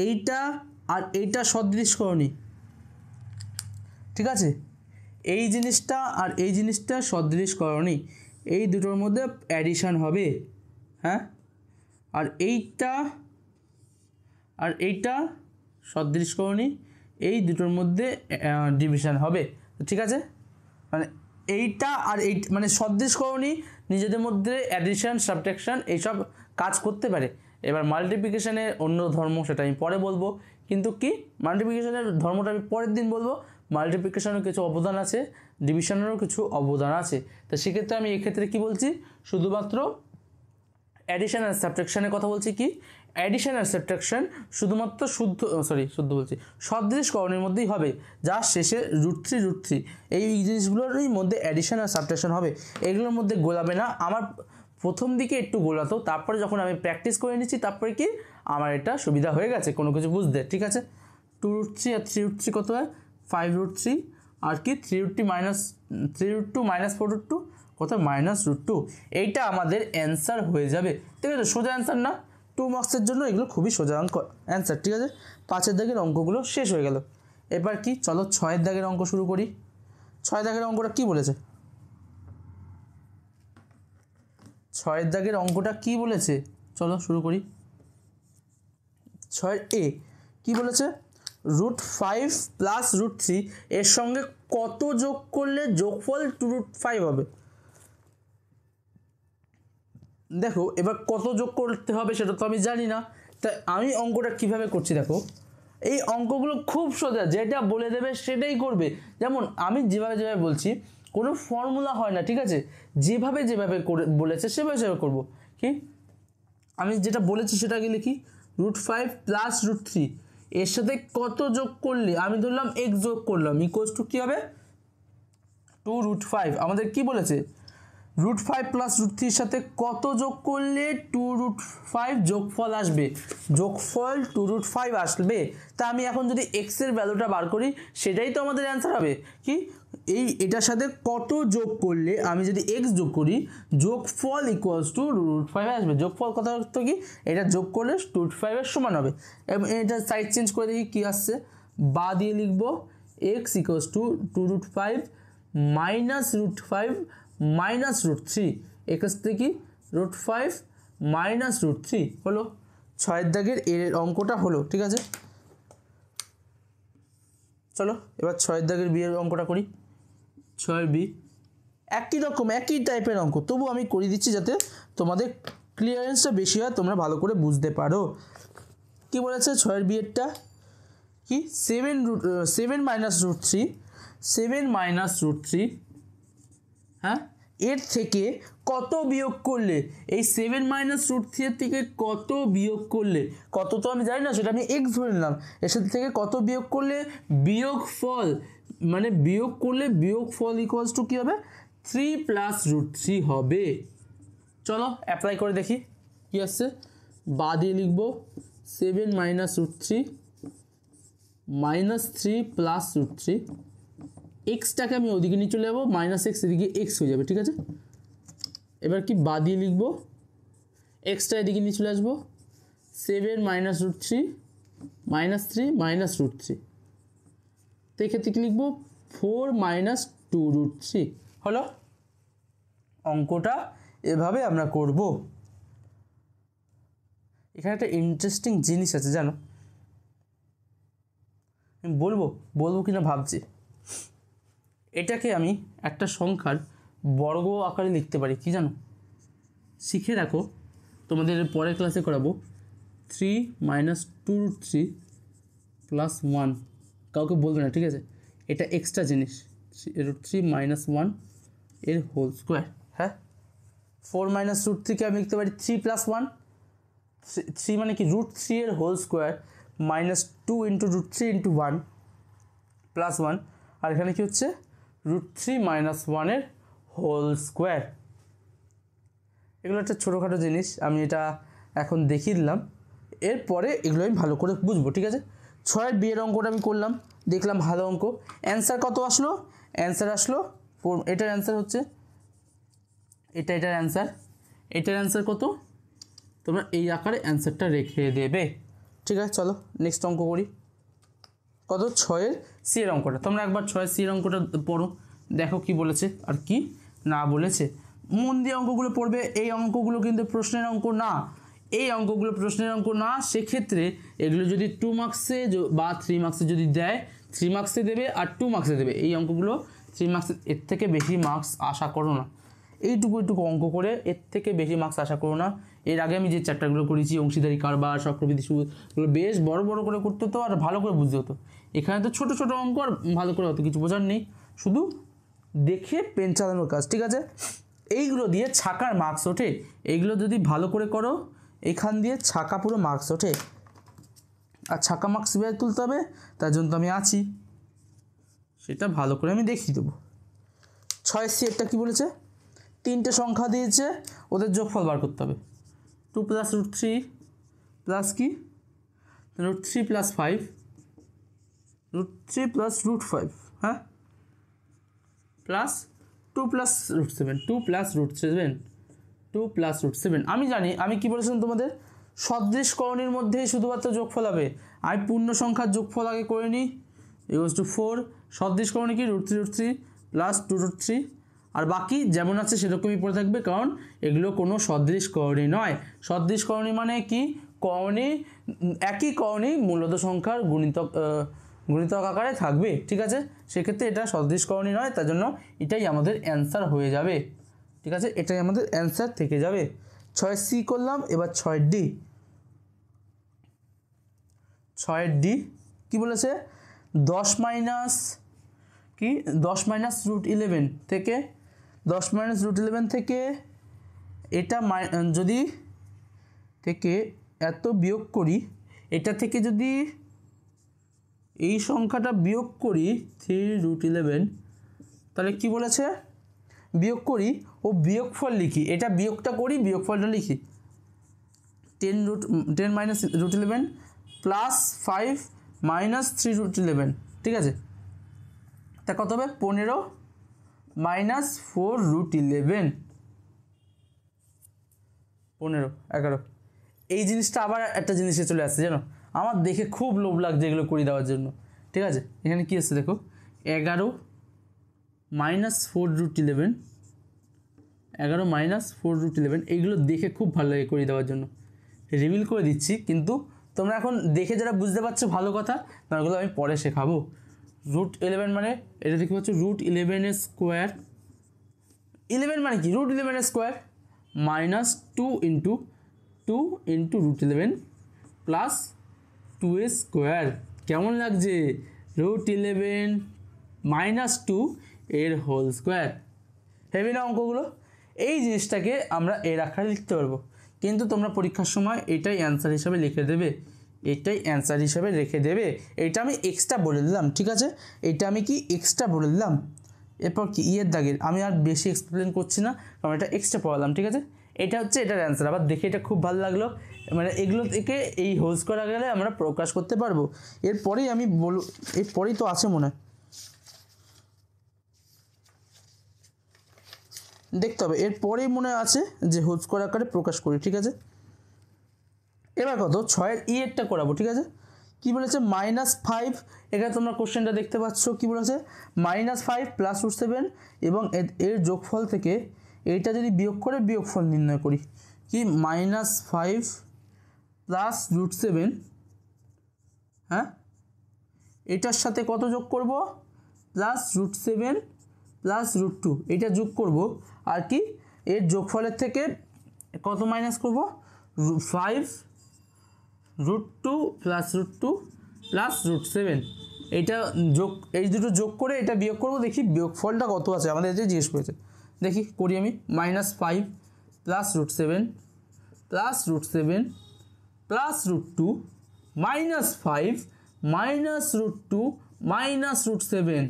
এইটা আর এইটা সদৃশকরণী। ঠিক আছে, এই জিনিসটা আর এই জিনিসটা সদৃশকরণী, এই দুটোর মধ্যে অ্যাডিশন হবে। হ্যাঁ, আর এইটা সদৃশকরণী, এই দুটোর মধ্যে ডিভিশন হবে। ঠিক আছে, মানে এইটা আর এই মানে সদৃশকরণী নিজেদের মধ্যে অ্যাডিশন, সাবট্রাকশন এইসব কাজ করতে পারে। এবার মাল্টিপ্লিকেশনের অন্য ধর্ম সেটা আমি পরে বলবো, কিন্তু কি মাল্টিপ্লিকেশনের ধর্মটা আমি পরের দিন বলবো। মাল্টিপ্লিকেশনেরও কিছু অবদান আছে, ডিভিশনেরও কিছু অবদান আছে। তো সেক্ষেত্রে আমি এক্ষেত্রে কি বলছি, শুধুমাত্র অ্যাডিশন আর সাবট্রাকশনের কথা বলছি। কি অ্যাডিশন আর সাবট্রাকশন শুধুমাত্র সদৃশকরণের মধ্যেই হবে, যার শেষে √3 এই জিনিসগুলোরই মধ্যে অ্যাডিশন আর সাবট্রাকশন হবে। এগুলোর মধ্যে গোলাবে না। আমার প্রথম দিকে একটু গোলাতো, তারপরে যখন আমি প্র্যাকটিস করে নিচ্ছি, তারপরে কি আমার এটা সুবিধা হয়ে গেছে কোনো কিছু বুঝতে। ঠিক আছে, 2√3 আর 3√3 কত হয়? 5√3, আর কি 3√2 মাইনাস 4√2 কত? -√2। এইটা আমাদের অ্যান্সার হয়ে যাবে। ঠিক আছে, সোজা অ্যান্সার না, 2 মার্কসের জন্য এগুলো খুবই সোজা অঙ্ক অ্যান্সার। ঠিক আছে, 5-এর দাগের অঙ্কগুলো শেষ হয়ে গেল। এবার কি, চলো 6-এর দাগের অঙ্ক শুরু করি। 6 দাগের অঙ্কটা কি বলেছে? 6-এর দাগের অঙ্কটা কি বলেছে, চলো শুরু করি। 6 এ কি বলেছে? √5 প্লাস √3 এর সঙ্গে কত যোগ করলে যোগফল 2√5 হবে? দেখো এবার কত যোগ করতে হবে সেটা তো আমি জানি না, তাই আমি অঙ্কটা কিভাবে করছি দেখো। এই অঙ্কগুলো খুব সোজা, যেটা বলে দেবে সেটাই করবে। যেমন আমি যেভাবে বলছি, কোনো ফর্মুলা হয় না, ঠিক আছে? যেভাবে করে বলেছে সেভাবে করবো। কি আমি যেটা বলেছি সেটাকে লিখি, √5 প্লাস √3 এর সাথে কত যোগ করলে, আমি ধরলাম x যোগ করলাম, ইকুয়ালস টু কী হবে? 2√5। আমাদের কি বলেছে? √5 প্লাস √3 সাথে কত যোগ করলে 2√5 যোগফল আসবে, যোগফল 2√5 আসবে। তা আমি এখন যদি x এর ভ্যালুটা বার করি, সেটাই তো আমাদের অ্যান্সার হবে। কি এটার সাথে কত যোগ করলে, আমি যদি x যোগ করি, যোগফল ইকুয়ালস টু √5 আসবে। যোগফল কত তো কি, এটা যোগ করলে 2√5 এর সমান হবে। এবং এটা সাইড চেঞ্জ করে দেখি কী আসছে, বা দিয়ে লিখবো x equals to 2√5 minus √5 minus √3, এখান থেকে √5 মাইনাস √3 হলো। 6-এর দাগের এর অঙ্কটা হলো। ঠিক আছে, চলো এবার 6-এর দাগের বি এর অঙ্কটা করি। 6-এর বি একই রকম একই টাইপের অঙ্ক, তবু আমি করে দিচ্ছি যাতে তোমাদের ক্লিয়ারেন্সটা বেশি হয়, তোমরা ভালো করে বুঝতে পারো। কি বলেছে 6-এর বি এরটা? কি 7 মাইনাস √3, 7 মাইনাস √3, হ্যাঁ, এর থেকে কত বিয়োগ করলে, এই 7 মাইনাস √3 এর থেকে কত বিয়োগ করলে, কত তো আমি জানি না, সেটা আমি x ধরে নিলাম, এর সাথে থেকে কত বিয়োগ করলে বিয়োগফল, মানে বিয়োগ করলে বিয়োগফল ইকুয়ালস টু কী হবে? 3 প্লাস √3 হবে। চলো অ্যাপ্লাই করে দেখি কি আসছে। বা দিয়ে লিখবো 7 মাইনাস √3 মাইনাস 3 প্লাস √3, এক্সটাকে আমি ওদিকে নিয়ে চলে যাবো, মাইনাস এক্স এদিকে এক্স হয়ে যাবে। ঠিক আছে, এবার কি বা দিয়ে লিখবো, এক্সটা এদিকে নিয়ে চলে আসবো, 7 মাইনাস √3 মাইনাস 3 মাইনাস √3, তো এক্ষেত্রে কি লিখবো 4 মাইনাস 2√3 হলো। অঙ্কটা এভাবে আমরা করব। এখানে একটা ইন্টারেস্টিং জিনিস আছে জানো, আমি বলবো কিনা ভাবছি। এটাকে আমি একটা সংখ্যার বর্গ আকারে লিখতে পারি, কি জানো? শিখে রাখো, তোমাদের পরের ক্লাসে করাবো। 3 মাইনাস 2√3 প্লাস 1, কাউকে বলবে না, ঠিক আছে? এটা এক্সট্রা জিনিস, √3 মাইনাস 1 এর হোল স্কোয়ার। হ্যাঁ, 4 মাইনাস √3কে আমি লিখতে পারি 3 প্লাস 1, 3 মানে কি √3 এর whole square minus 2 into √3 into 1 plus 1, আর এখানে কি হচ্ছে √3 মাইনাস 1 এর হোল স্কোয়ার। এগুলো একটা ছোটোখাটো জিনিস, আমি এটা এখন দেখিয়ে দিলাম, এরপরে এগুলো আমি ভালো করে বুঝবো। ঠিক আছে, 6-এর বি এর অঙ্কটা আমি করলাম, দেখলাম ভালো অঙ্ক। অ্যান্সার কত আসলো? অ্যান্সার আসলো 4, এটার অ্যান্সার হচ্ছে এটার অ্যান্সার কত? তোমরা এই আকারে অ্যান্সারটা রেখে দেবে। ঠিক আছে, চলো নেক্সট অঙ্ক করি। কত? 6-এর সি এর অঙ্কটা। তোমরা একবার 6-এর সি এর অঙ্কটা পড়ো, দেখো কি বলেছে আর কি না বলেছে। মন দিয়ে অঙ্কগুলো পড়বে। এই অঙ্কগুলো কিন্তু প্রশ্নের অঙ্ক না, সেক্ষেত্রে এগুলো যদি 2 মার্কসে বা 3 মার্কসে যদি দেয়, 3 মার্কসে দেবে আর 2 মার্কসে দেবে। এই অঙ্কগুলো 3 মার্কসে, এর থেকে বেশি মার্কস আশা করো না। এইটুকু অঙ্ক করে এর থেকে বেশি মার্কস আশা করো না। এর আগে আমি যে চ্যাপ্টারগুলো করেছি, অংশীদারি কারবার, চক্রবৃদ্ধি সুদগুলো বেশ বড় করে করতে হতো আর ভালো করে বুঝতে হতো। এখানে তো ছোট অঙ্ক আর ভালো করে হতো, কিছু বোঝার নেই, শুধু দেখে পেন চালানোর কাজ। ঠিক আছে, এইগুলো দিয়ে ছাকার মার্কস ওঠে, এইগুলো যদি ভালো করে করো এখান দিয়ে ছাকা পুরো মার্কস ওঠে। আর ছাকা মার্কস বের তুলতে হবে, তার জন্য তো আমি আছি, সেটা ভালো করে আমি দেখিয়ে দেবো। 6 সেটটা কী বলেছে? 3টে সংখ্যা দিয়েছে, ওদের যোগফল বার করতে হবে। 2 প্লাস √3 প্লাস কি √3 প্লাস 5, √3 প্লাস √5, হ্যাঁ, প্লাস 2 প্লাস √7, 2 প্লাস √7। আমি জানি, আমি কি বলেছিলাম তোমাদের, সদৃশকরণের মধ্যেই শুধুমাত্র যোগফল হবে। আমি পূর্ণ সংখ্যার যোগফল আগে করে নিই, ইকুয়ালস টু 4, সদৃশকরণে কি √3 প্লাস 2√3, আর বাকি যেমন আছে সেরকমই পড়ে থাকবে, কারণ এগুলো কোনো সদৃশকরণী নয়। সদৃশকরণী মানে কি, করণী, একই করণী মূলত সংখ্যার গুণিতক আকারে থাকবে, ঠিক আছে। সেক্ষেত্রে এটা সদৃশকরণী নয়, তার জন্য এটাই আমাদের অ্যান্সার হয়ে যাবে, ঠিক আছে। এটাই আমাদের অ্যান্সার থেকে যাবে। 6C করলাম, এবার 6D। 6D কি বলেছে, 10 মাইনাস কি 10 মাইনাস √11 থেকে 10 মাইনাস √11 থেকে এটা যদি থেকে এত বিয়োগ করি, এটা থেকে যদি এই সংখ্যাটা বিয়োগ করি 3√11, তাহলে কি বলেছে, বিয়োগ করি ও বিয়োগফল লিখি, এটা বিয়োগটা করি বিয়োগফলটা লিখি, 10 মাইনাস √11 প্লাস 5 মাইনাস 3√11, ঠিক আছে। তা কত হবে, 15 মাইনাস 4√11, 15, 11। এই জিনিসটা আবার একটা জিনিসে চলে আসছে জানো, আমার দেখে খুব লোভ লাগছে এগুলো করে দেওয়ার জন্য, ঠিক আছে। এখানে কি আসছে দেখো, 11 মাইনাস 4√11, 11 মাইনাস 4√11, এইগুলো দেখে খুব ভালো লাগে করে দেওয়ার জন্য, রিভিল করে দিচ্ছি। কিন্তু তোমরা এখন দেখে যারা বুঝতে পারছো ভালো কথা, তারগুলো আমি পরে শেখাবো। √11 মানে এটা দেখতে পাচ্ছ √11 স্কোয়ার, 11 মানে কি √11 square minus 2 into √11 plus 2 square. কেমন লাগছে, √11 মাইনাস 2 এর হোল স্কোয়ার। হেভি না অঙ্কগুলো? এই জিনিসটাকে আমরা এর আকারে লিখতে পারবো, কিন্তু তোমরা পরীক্ষার সময় এটাই অ্যান্সার হিসাবে লিখে দেবে, এটাই অ্যান্সার হিসাবে রেখে দেবে। এইটা আমি এক্সট্রা বলে দিলাম, ঠিক আছে। এইটা আমি কি এক্সট্রা বলে দিলাম। এরপর কি ইয়ের দাগের আমি আর বেশি এক্সপ্লেন করছি না, কারণ এটা এক্সট্রা পড়ালাম, ঠিক আছে। এটা হচ্ছে এটার অ্যান্সার। আবার দেখে এটা খুব ভালো লাগলো, মানে এগুলো থেকে এই হোলস করা গেলে আমরা প্রকাশ করতে পারবো। এরপরেই আমি এরপরেই তো আছে মনে হয়, দেখতে হবে, এরপরেই মনে আছে যে হোলস করা আকারে প্রকাশ করি, ঠিক আছে। এবার কত 6-এর এরটা করাবো, ঠিক আছে। কি বলেছে, -5, এখানে তোমরা কোশ্চেনটা দেখতে পাচ্ছ কি বলেছে, -5 প্লাস √7 এবং এর যোগফল থেকে এইটা যদি বিয়োগ করে বিয়োগফল নির্ণয় করি, কি -5 প্লাস √7, হ্যাঁ, এটার সাথে কত যোগ করব, প্লাস √7 প্লাস √2, এটা যোগ করব, আর কি এর যোগফলের থেকে কত মাইনাস করব, 5 √2 প্লাস √2 প্লাস √7, এইটা যোগ, এই দুটো যোগ করে এটা বিয়োগ করব, দেখি বিয়োগফলটা কত আছে আমাদের যে জিজ্ঞেস করেছে। দেখি করি আমি, -5 plus √7 plus √7 plus √2 -5 minus √2 minus √7,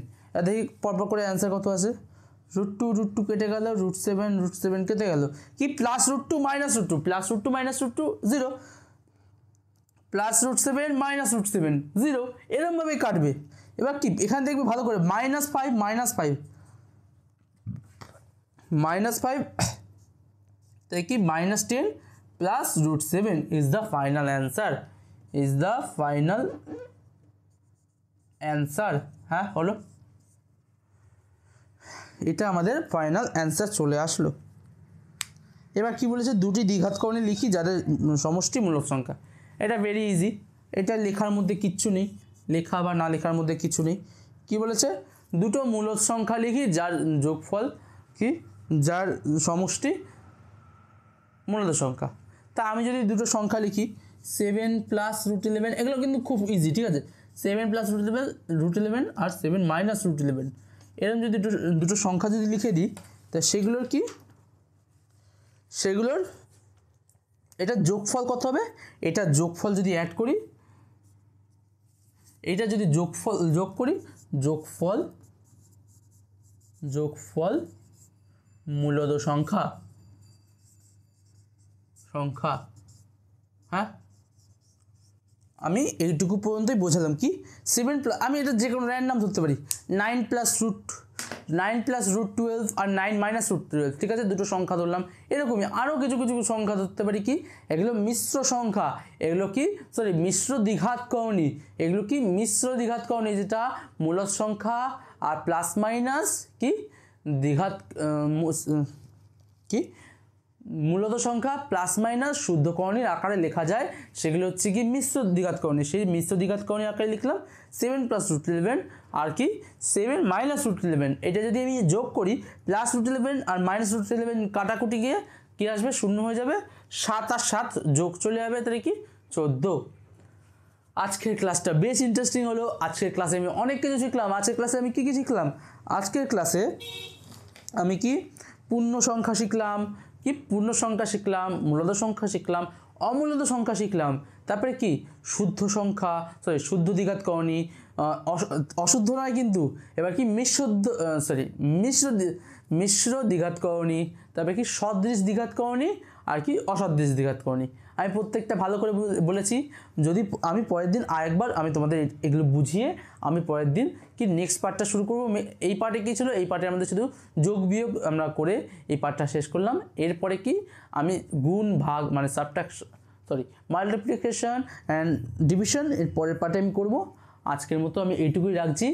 দেখি পরপর করে অ্যান্সার কত আছে, √2 কেটে গেল, √7 কেটে গেল, কি plus √2 minus √2 plus √2 minus √2 0, plus √7 minus √7 0, এরকমভাবেই কাটবে। এবার কি এখানে দেখবে ভালো করে, -5 -5 তাই কি -10 plus √7 is the final answer, is the final answer. হ্যাঁ হলো, এটা আমাদের ফাইনাল অ্যান্সার চলে আসলো। এবার কি বলেছে, দুটি দ্বিঘাতকরণে লিখি যাদের সমষ্টি মূলক সংখ্যা। এটা ভেরি ইজি, এটা লেখার মধ্যে কিচ্ছু নেই, লেখা বা না লেখার মধ্যে কিছু নেই। কি বলেছে, দুটো মূলক সংখ্যা লিখি যার যোগফল কি, যার সমষ্টি মূলদ সংখ্যা। তা আমি যদি দুটো সংখ্যা লিখি 7 প্লাস √11, এগুলো কিন্তু খুব ইজি, ঠিক আছে। 7 প্লাস √11 আর 7 মাইনাস √11, এরকম যদি দুটো সংখ্যা যদি লিখে দিই, তা সেগুলোর কি, সেগুলোর এটা যোগফল কত হবে, এটা যোগফল যদি অ্যাড করি, এটা যদি যোগফল যোগ করি, যোগফল মূলদ সংখ্যা, হ্যাঁ, আমি এইটুকু পর্যন্তই বোঝালাম। কি 7 প্লাস, আমি এটা যে কোনো র্যান্ডম ধরতে পারি, 9 প্লাস 9+√12 আর 9-√12, ঠিক আছে, দুটো সংখ্যা ধরলাম। এরকমই আরও কিছু কিছু সংখ্যা ধরতে পারি, কি এগুলো মিশ্র সংখ্যা, এগুলো কি মিশ্র দ্বিঘাত কর্ণী, এগুলো কি মিশ্র দ্বিঘাত কর্ণী, যেটা মূলদ সংখ্যা আর প্লাস মাইনাস কি দ্বিঘাত কি মূলত সংখ্যা প্লাস মাইনাস শুদ্ধকর্ণীর আকারে লেখা যায়, সেগুলো হচ্ছে কি মিশ্র দ্বিঘাতকর্ণী। সেই মিশ্র দ্বিঘাতকর্ণীর আকারে লিখলাম 7+√11 আর কি 7-√11। এটা যদি আমি যোগ করি +√11 আর -√11 কাটাকুটি গিয়ে কী আসবে, শূন্য হয়ে যাবে, 7 আর 7 যোগ চলে যাবে, তাহলে কি 14। আজকের ক্লাসটা বেশ ইন্টারেস্টিং হলো। আজকের ক্লাসে আমি অনেক কিছু শিখলাম। আজকের ক্লাসে আমি কী কী শিখলাম? আজকের ক্লাসে আমি কি পূর্ণ সংখ্যা শিখলাম, কি পূর্ণ সংখ্যা শিখলাম, মূলদ সংখ্যা শিখলাম, অমূলদ সংখ্যা শিখলাম, তারপরে কি শুদ্ধ সংখ্যা, শুদ্ধ দ্বিঘাতকর্ণী, অশুদ্ধ নয় কিন্তু, এবার কি মিশ্র দ্বিঘাতকর্ণী, তারপরে কি সদৃশ দ্বিঘাতকর্ণী আর কি অসদৃশ দ্বিঘাতকর্ণী। আমি প্রত্যেকটা ভালো করে বলেছি। যদি আমি পরের দিন আরেকবার আমি তোমাদের এগুলো বুঝিয়ে আমি পরের দিন কি নেক্সট পার্টটা শুরু করবো। এই পার্টে কী ছিল, এই পার্টে আমাদের শুধু যোগ বিয়োগ আমরা করে এই পার্টটা শেষ করলাম। এরপরে কি আমি গুণ ভাগ মানে মাল্টিপ্লিকেশন অ্যান্ড ডিভিশন এর পরের পার্টে আমি করবো। আজকের মতো আমি এইটুকুই রাখছি।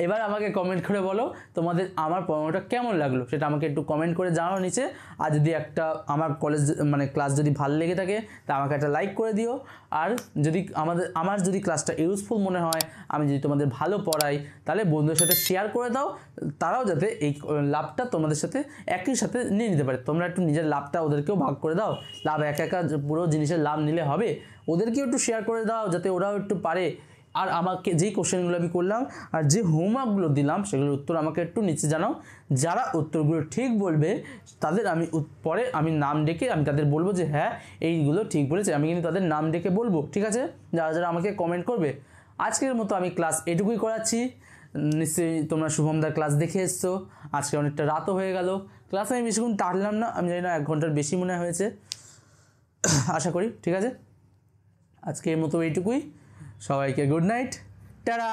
এবার আমাকে কমেন্ট করে বলো তোমাদের আমার পড়ানোটা কেমন লাগলো, সেটা আমাকে একটু কমেন্ট করে জানাও নিচে। আর যদি একটা আমার ক্লাস যদি ভালো লেগে থাকে তা আমাকে একটা লাইক করে দিও। আর যদি আমার যদি ক্লাসটা ইউজফুল মনে হয়, আমি যদি তোমাদের ভালো পড়াই, তাহলে বন্ধুদের সাথে শেয়ার করে দাও, তারাও যাতে এই লাভটা তোমাদের সাথে একই সাথে নিয়ে নিতে পারে। তোমরা একটু নিজের লাভটা ওদেরকেও ভাগ করে দাও। লাভ একা পুরো জিনিসের লাভ নিলে হবে, ওদেরকেও একটু শেয়ার করে দাও যাতে ওরাও একটু পারে। আর আমাকে যেই কোশ্চেনগুলো আমি করলাম আর যে হোমওয়ার্কগুলো দিলাম সেগুলোর উত্তর আমাকে একটু নিচে জানাও। যারা উত্তরগুলো ঠিক বলবে তাদের আমি পরে আমি নাম ডেকে আমি তাদের বলবো যে হ্যাঁ এইগুলো ঠিক বলেছে, আমি কিন্তু তাদের নাম ডেকে বলবো, ঠিক আছে, যারা যারা আমাকে কমেন্ট করবে। আজকের মতো আমি ক্লাস এটুকুই করাচ্ছি। নিশ্চয়ই তোমরা শুভমদার ক্লাস দেখে এসছো। আজকে অনেকটা রাতও হয়ে গেল, ক্লাস আমি বেশিক্ষণ টানলাম না, আমি জানি না 1 ঘন্টার বেশি মনে হয়েছে আশা করি, ঠিক আছে। আজকের মতো এইটুকুই। সবাইকে গুড নাইট, টাটা।